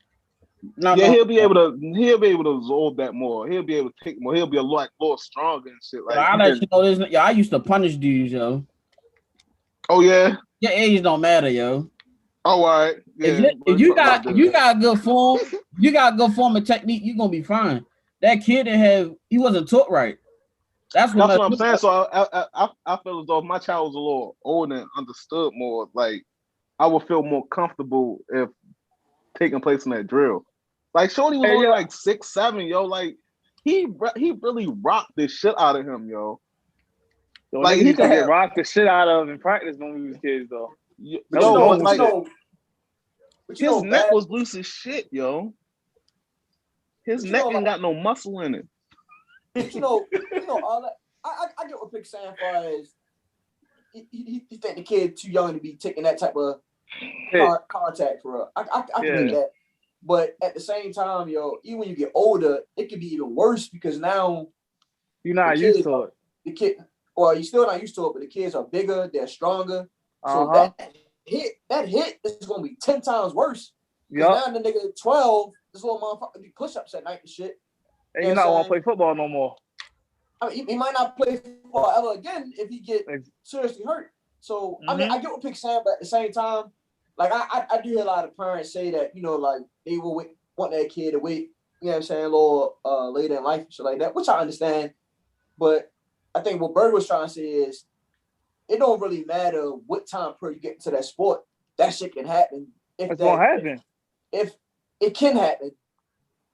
He'll be able to absorb that more. He'll be able to take more. He'll be a lot more stronger and shit. Like I'll let you know this. Yo, I used to punish dudes, yo. Oh yeah. Your age don't matter, yo. Oh, all right. Yeah. If you got good form, you got good form and technique, you're gonna be fine. That kid he wasn't taught right. That's what I'm saying. So I feel as though if my child was a little older and understood more, like I would feel more comfortable if taking place in that drill. Like Shorty was only like 6, 7, yo. Like he really rocked this shit out of him, yo. Like he could get rocked the shit out of in practice when we was kids, though. His neck was loose as shit, yo. His neck ain't got no muscle in it. You know, all that. I get what Pick's saying as far as he think the kid too young to be taking that type of contact for real. I can get that. But at the same time, yo, even when you get older, it can be even worse because now you're not used to it. The kid, well, you're still not used to it, but the kids are bigger, they're stronger. So that hit is gonna be 10 times worse. Because now the nigga at 12, this little motherfucker do push-ups at night and shit. And you not want to play football no more. I mean, he might not play football ever again if he get seriously hurt. So, I mean, I get what Pick saying, but at the same time, like, I do hear a lot of parents say that, you know, like, they will want their kid to wait, you know what I'm saying, a little later in life and shit like that, which I understand. But I think what Burgg was trying to say is it don't really matter what time period you get into that sport. That shit can happen. It's going to happen. If it can happen.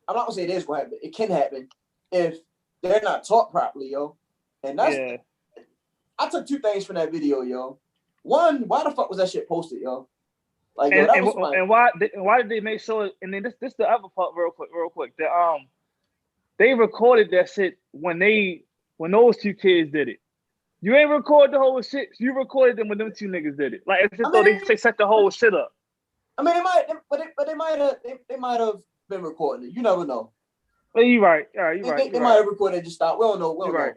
I'm not going to say it is going to happen. It can happen if they're not taught properly, yo. And that's I took two things from that video, yo. One, why the fuck was that shit posted, yo? Like, yo, and why did they make sure? And then this the other part, real quick. That they recorded that shit when those two kids did it. You ain't record the whole shit. You recorded them when them two niggas did it. Like it's as though they set the whole shit up. I mean, they might have been recording it. You never know. But you right. All right, They might have recorded it just stop. We don't know. We don't know.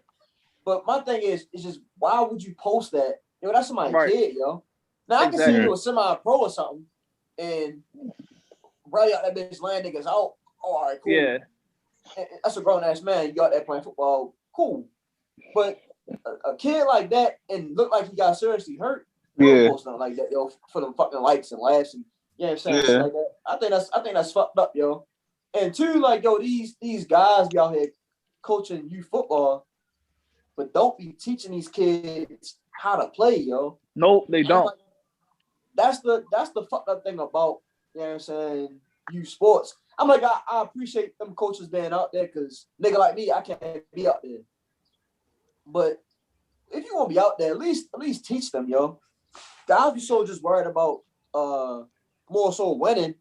But my thing is just why would you post that? Yo, that's somebody's kid, yo. Now I can see you a semi-pro or something, and rally out that bitch land niggas out. Oh, all right, cool. Yeah. And that's a grown ass man. You got that playing football, cool. But a kid like that and look like he got seriously hurt. Don't post nothing like that, yo, for them fucking likes and laughs and you know what I'm saying? Shit like that. I think that's fucked up, yo. And two, like, yo, these guys be out here coaching youth football, but don't be teaching these kids how to play, yo. Nope, they don't. Like, that's the fucked up thing about, you know what I'm saying, youth sports. I'm like, I appreciate them coaches being out there because nigga like me, I can't be out there. But if you want to be out there, at least teach them, yo. Guys be so just worried about more so winning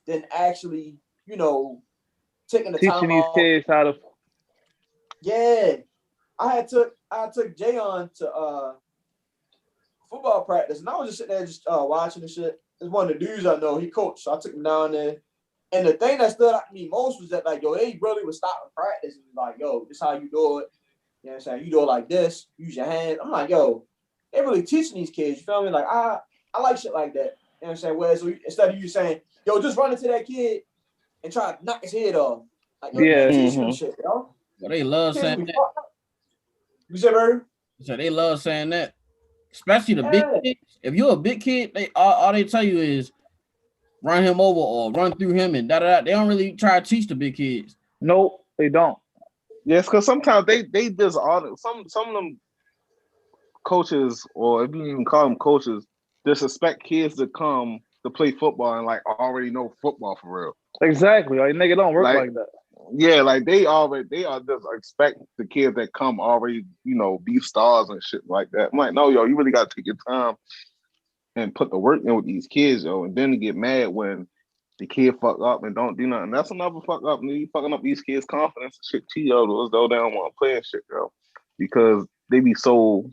than actually, you know, taking the teaching time these off. Kids how to. Yeah, I took Jay on to football practice, and I was just sitting there just watching the shit. It's one of the dudes I know. He coached, so I took him down there. And the thing that stood out to me most was that, like, yo, they really was stopping practice and like, yo, this how you do it. You know what I'm saying? You do it like this. Use your hand. I'm like, yo, they really teaching these kids. You feel me? Like, I like shit like that. You know what I'm saying? Whereas instead of you saying, yo, just run into that kid and try to knock his head off. Like, yo, teach them shit, yo. Well, they love saying that. You said, Burgg? So they love saying that. Especially the big kids. If you're a big kid, they all they tell you is run him over or run through him and da-da-da. They don't really try to teach the big kids. Nope, they don't. Yes, because sometimes they just some of them coaches, or if you even call them coaches, disrespect kids that come to play football and like already know football for real. Exactly. Like nigga don't work like that. Yeah, like they are just expect the kids that come already, you know, be stars and shit like that. I'm like, no, yo, you really gotta take your time and put the work in with these kids, yo, and then to get mad when the kid fuck up and don't do nothing. That's another fuck up. You fucking up these kids' confidence and shit too, yo. Those though they don't want to play and shit, yo. Because they be so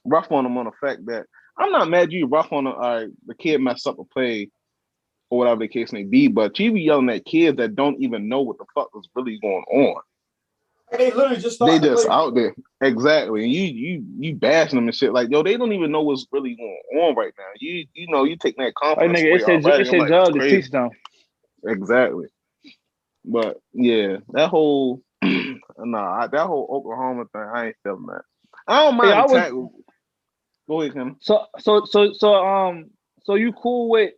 rough on them on the fact that I'm not mad you rough on the kid messed up a play or whatever the case may be, but you be yelling at kids that don't even know what the fuck is really going on. They literally just out there. Exactly. And you bashing them and shit. Like, yo, they don't even know what's really going on right now. You know, you take that confidence. Like, nigga, it's your job to teach them. Exactly. But yeah, that whole that whole Oklahoma thing, I ain't feeling that. I don't mind Go ahead, Kim. So you cool with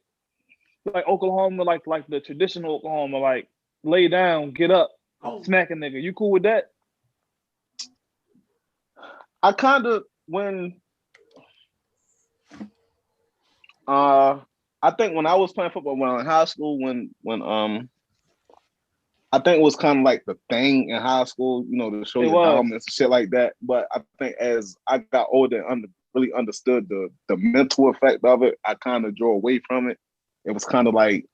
like Oklahoma, like the traditional Oklahoma, like lay down, get up, smack a nigga. You cool with that? I kind of I think when I was playing football when I was in high school, when I think it was kind of like the thing in high school, you know, to show your dominance and shit like that. But I think as I got older and really understood the mental effect of it, I kind of drew away from it. It was kind of like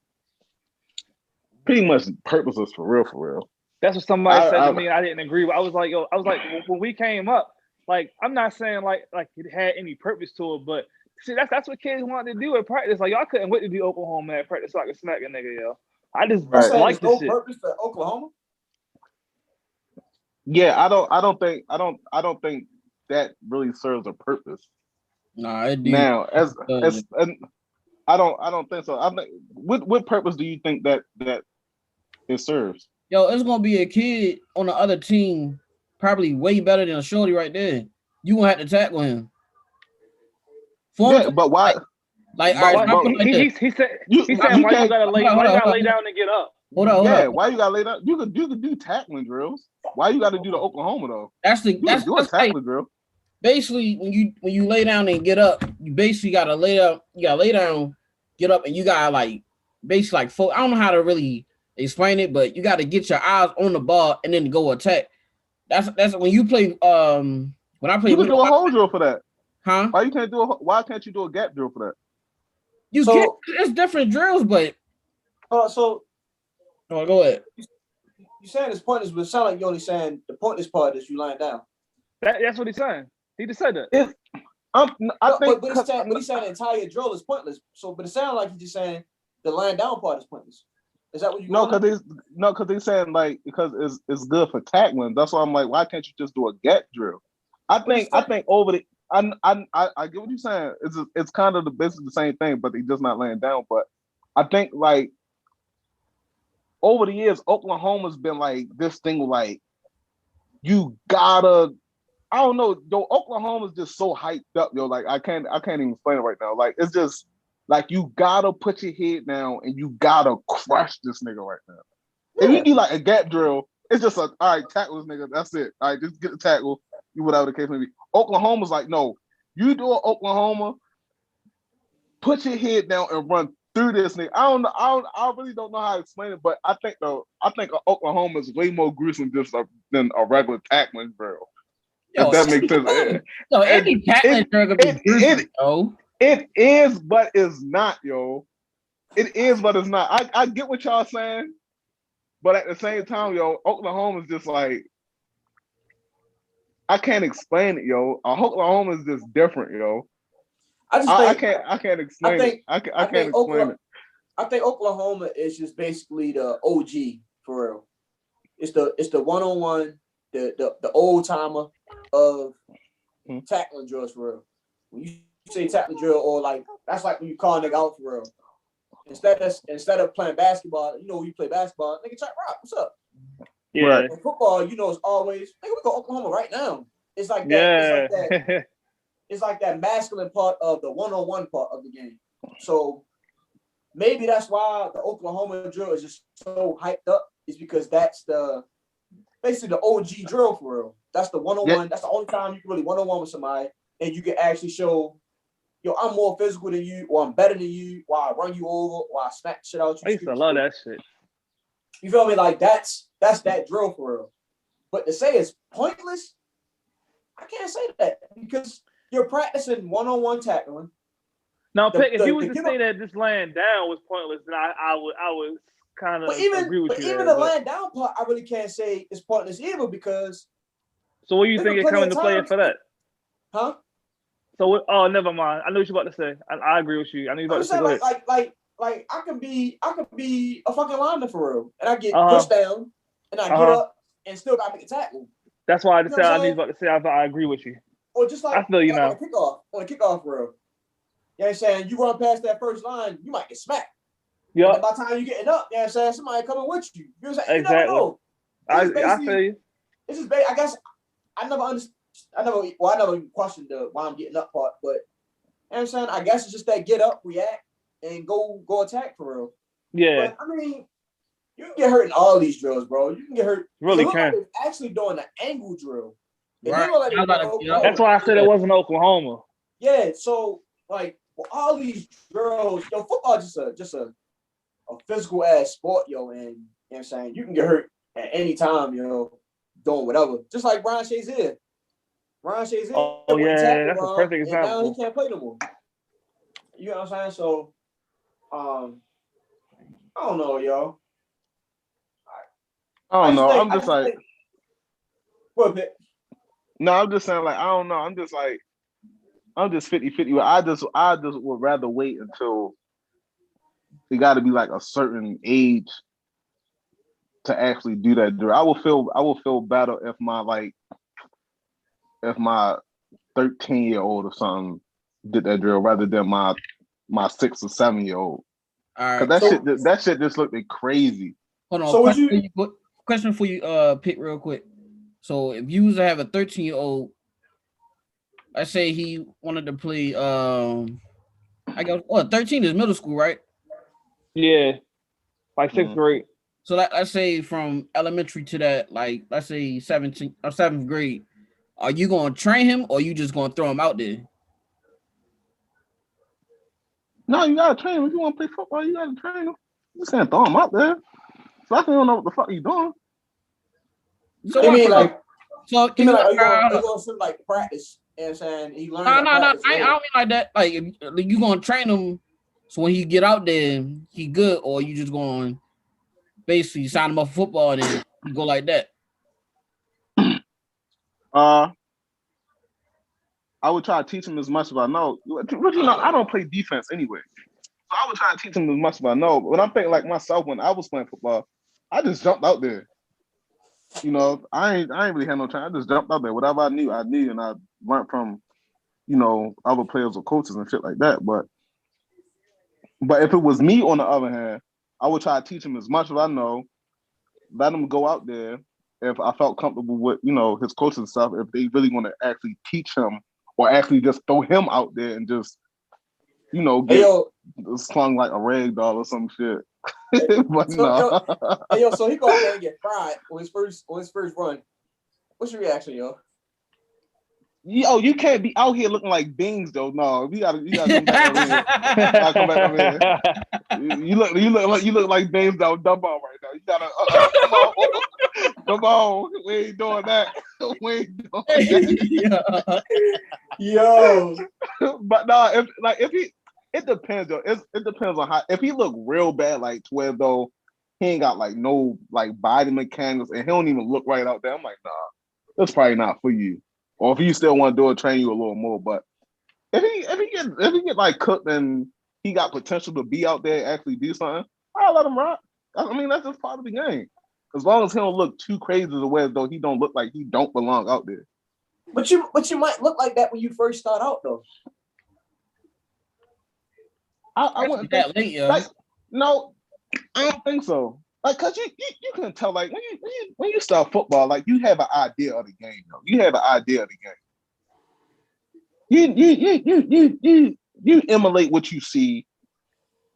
pretty much purposeless for real. That's what somebody said to me. I didn't agree with. I was like, when we came up, like, I'm not saying like it had any purpose to it, but see, that's what kids wanted to do at practice. Like, y'all couldn't wait to do Oklahoma at practice so I could smack a nigga, yo. I just like this shit. Purpose for Oklahoma? Yeah, I don't think that really serves a purpose. Nah, it do. Now, I don't think so. I think what purpose do you think that it serves? Yo, it's gonna be a kid on the other team, probably way better than a shorty right there. You gonna have to tackle him. Yeah, but why? Like, all But, right, but He said you why you can't. gotta lay down and get up? Hold on. Yeah, why you gotta lay down? You could do tackling drills. Why you gotta do the Oklahoma though? That's You can do a tackling drill. Basically when you lay down and get up, you basically gotta lay down. You gotta lay down, get up, and you gotta like basically like I don't know how to really explain it, but you gotta get your eyes on the ball and then go attack. That's when you play. When I play, You can do a whole drill for that. Huh? Why can't you do a gap drill for that? It's different drills, but so go ahead. You saying it's pointless, but it sounds like you're only saying the pointless part is you lying down. That's what he's saying. He just said that. But he's saying the entire drill is pointless. So, but it sounds like he's just saying the lying down part is pointless. Is that what you? Because he's saying like because it's good for tackling. That's why I'm like, why can't you just do a gap drill? I think over the I get what you're saying. It's kind of basically the same thing, but he's just not laying down. But I think like over the years, Oklahoma's been like this thing like you gotta. I don't know, yo. Oklahoma's just so hyped up, yo. Like I can't even explain it right now. Like it's just like you gotta put your head down and you gotta crush this nigga right now. Yeah. If you do like a gap drill, it's just all right, tackle this nigga. That's it. All right, just get the tackle. You whatever the case may be. Oklahoma's like, no, you do an Oklahoma, put your head down and run through this nigga. I really don't know how to explain it, but I think Oklahoma is way more gruesome than a regular tackling drill. If that makes sense. No, any tackling drill could be gruesome, yo. It is, but it's not, yo. It is, but it's not. I get what y'all saying, but at the same time, yo, Oklahoma is just like I can't explain it, yo. Oklahoma is just different, yo. I can't explain it. I can't explain it. I think Oklahoma is just basically the OG for real. It's the one-on-one, the old timer of tackling drills for real. When you say tackling drill, or like that's like when you call a nigga out for real. Instead of playing basketball, you know, when you play basketball, nigga check rock, what's up? Yeah. Right. In football, you know, it's always nigga, we go Oklahoma right now. It's like that. Yeah. It's like that masculine part of the one-on-one part of the game. So maybe that's why the Oklahoma drill is just so hyped up. Is because that's basically the OG drill for real. That's the one-on-one. Yeah. That's the only time you can really one-on-one with somebody, and you can actually show, yo, I'm more physical than you, or I'm better than you, or I run you over, or I smack shit out you. I used to love that shit. You feel me? Like that's that drill for real. But to say it's pointless, I can't say that because you're practicing one-on-one tackling. Now, Pick, if you was to say that this laying down was pointless, then I would kind of agree with you. But even the laying down part, I really can't say it's pointless either because. So what do you think is coming to play for that? Huh? So never mind. I know what you're about to say. I agree with you. I know you're about to say. Like I can be a fucking lineman for real, and I get pushed down, and I get up and still got to make a tackle. That's why I just said I was about to say I agree with you. Or just like I feel you now. On a kickoff for real. You know what I'm saying? You run past that first line, you might get smacked. Yeah. By the time you're getting up, you know what I'm saying? Somebody coming with you. You know what I'm saying? Exactly. You never know. I feel you. This is I guess I never understood. I never even questioned the why I'm getting up part, but you know what I'm saying? I guess it's just that get up, react, and go attack for real. Yeah. But I mean, you can get hurt in all these drills, bro. You can get hurt. Really can. Like actually doing an angle drill. Right. That's why I said it wasn't Oklahoma. Yeah, so like for all these drills, yo, football just a physical ass sport, yo, and you know what I'm saying? You can get hurt at any time, yo, doing whatever. Just like Brian Shazier. Oh yeah, that's a perfect example. Now he can't play no more. You know what I'm saying? So I don't know, yo. I don't know. I'm just like what, Pitt? No, I'm just saying, like, I don't know. I'm just 50-50. I just would rather wait until it got to be like a certain age to actually do that drill. I will feel better if my 13-year-old or something did that drill rather than my my 6 or 7 year old. All Cause right. that shit just looked crazy. Hold on. So would Question for you, Pitt, real quick. So if you was to have a 13-year-old, let's say he wanted to play, I guess, 13 is middle school, right? Yeah, like 6th grade. So let's say from elementary to that, like let's say 17th or 7th grade, are you gonna train him or you just gonna throw him out there? No, you gotta train him. If you want to play football, you gotta train him. You just can't throw him out there. So I don't know what the fuck you doing. So I mean, like, so you mean like, are you going to like practice? And saying he learned. No. I don't mean like that. Like, if you gonna train him, so when he get out there, he good, or you just going to basically sign him up for football and then you go like that. I would try to teach him as much as I know. But you know, I don't play defense anyway. So I would try to teach him as much as I know. But when I'm thinking like myself, when I was playing football, I just jumped out there. You know, I ain't really had no time. I just jumped out there. Whatever I knew, and I learned from, you know, other players or coaches and shit like that. But if it was me, on the other hand, I would try to teach him as much as I know, let him go out there if I felt comfortable with, you know, his coaches and stuff, if they really want to actually teach him or actually just throw him out there and just, you know, get slung like a rag doll or some shit. But so, so he go out there and get fried on his first run. What's your reaction, yo? Yo, you can't be out here looking like beans though. No, you gotta come back over here. Come back over here. You look like beans though. Dump on right now. You gotta come on. We ain't doing that. We ain't doing that. Yo. But no, it depends though. It depends on how. If he look real bad like 12 though, he ain't got like no like body mechanics and he don't even look right out there. I'm like, nah, that's probably not for you. Or if you still want to do it, train you a little more. But if he get like cooked and he got potential to be out there, actually do something, I'll let him rock. I mean, that's just part of the game. As long as he don't look too crazy the way as though he don't look like he don't belong out there. But you might look like that when you first start out though. I wouldn't think like, no, I don't think so. Like, cause you can tell, like when you start football, like you have an idea of the game, though. You have an idea of the game. You emulate what you see,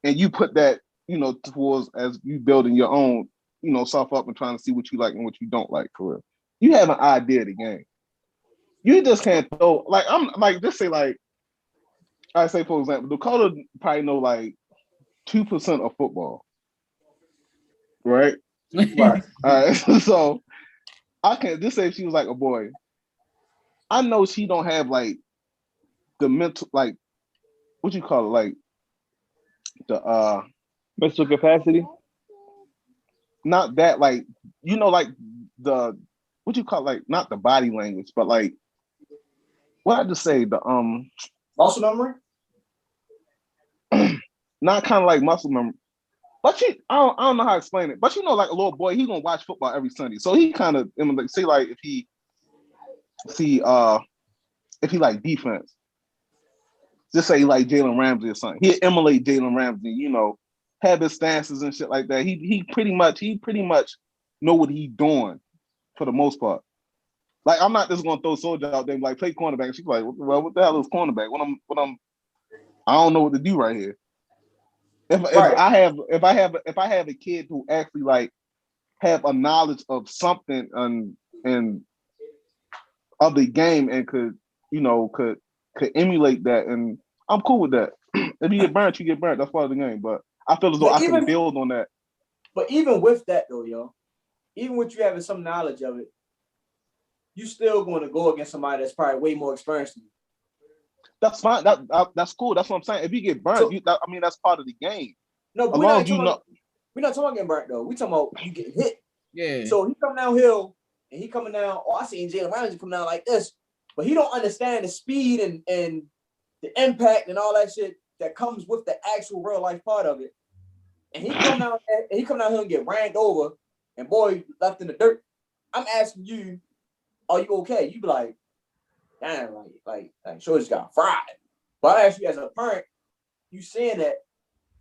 and you put that, you know, towards as you building your own, you know, self up and trying to see what you like and what you don't like for real. You have an idea of the game. You just can't throw like I'm like just say like I say for example, Dakota probably know like 2% of football. Right? Right. All right. So I can't just say if she was like a boy. I know she don't have like the mental, like what you call it, like the mental capacity. Not that, like, you know, like the what you call it, like not the body language, but like what I just say, the muscle memory. Not kind of like muscle memory. But I don't know how to explain it. But you know, like a little boy, he gonna watch football every Sunday. So he kind of like say like if he like defense, just say like Jalen Ramsey or something. He'd emulate Jalen Ramsey, you know, have his stances and shit like that. He pretty much know what he's doing for the most part. Like I'm not just gonna throw Soldier out there and like play cornerback. She's like, well, what the hell is cornerback? I don't know what to do right here. If I have a kid who actually like have a knowledge of something and of the game and could emulate that, and I'm cool with that. If you get burnt, you get burnt. That's part of the game. But I feel as though I can build on that. But even with that though, yo, even with you having some knowledge of it, you still going to go against somebody that's probably way more experienced than you. That's fine. That's cool. That's what I'm saying. If you get burnt, that's part of the game. No, but we're not talking getting burnt though. We talking about you get hit. Yeah. So he come downhill and he coming down. Oh, I seen Jalen Ramsey come down like this, but he don't understand the speed and the impact and all that shit that comes with the actual real life part of it. And he come down here and get ran over, and boy left in the dirt. I'm asking you, are you okay? You be like, damn, like sure just got fried. But I ask you as a parent, you seeing that,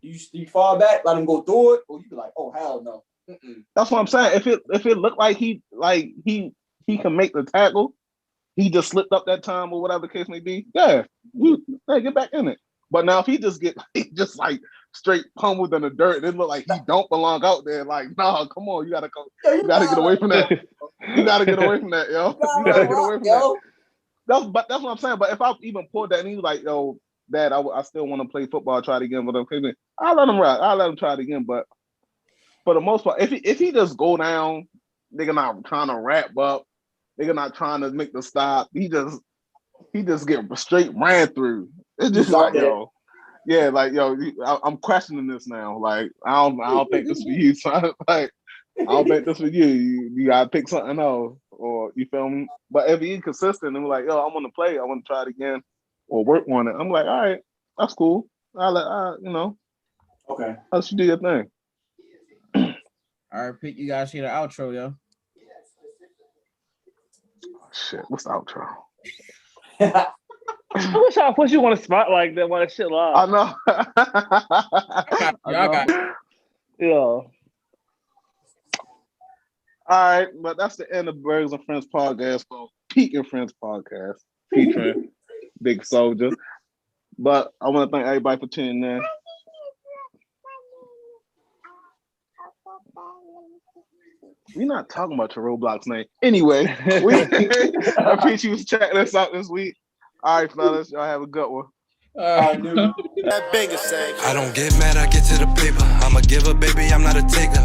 you fall back, let him go through it, or you be like, oh hell no. Mm-mm. That's what I'm saying. If it looked like he can make the tackle, he just slipped up that time or whatever the case may be. Yeah, get back in it. But now if he just get just like straight pummeled in the dirt, it look like he don't belong out there. Like, nah, come on, you gotta go. You gotta get away from that. You gotta get away from that, yo. You gotta get away from that. That's what I'm saying. But if I even pulled that and he was like, yo, Dad, I still want to play football, try it again, but okay, I'll let him rock. I'll let him try it again. But for the most part, if he just go down, they're not trying to wrap up, they're not trying to make the stop. He just get straight ran through. It's just like, yo, yeah, like, yo, I'm questioning this now. Like, I don't think this for you. So like, I don't think this for you. You gotta pick something else, or you feel me? But if he's consistent and like, yo, I want to play, I want to try it again, or work on it. I'm like, all right, that's cool. Okay. Let's do your thing. All right, Pete, you guys see the outro, yo. Shit, what's the outro? I wish I put you on a spot like that when that shit live. I know. I got it. Yeah. All right, but that's the end of Burggs and Friends podcast, for Peak and Friends podcast, featuring Big Soldier. But I want to thank everybody for tuning in. We're not talking about your Roblox name. Anyway, I appreciate you checking us out this week. All right, fellas, y'all have a good one. That bigger say. I don't get mad, I get to the paper. I'm a giver, baby, I'm not a taker.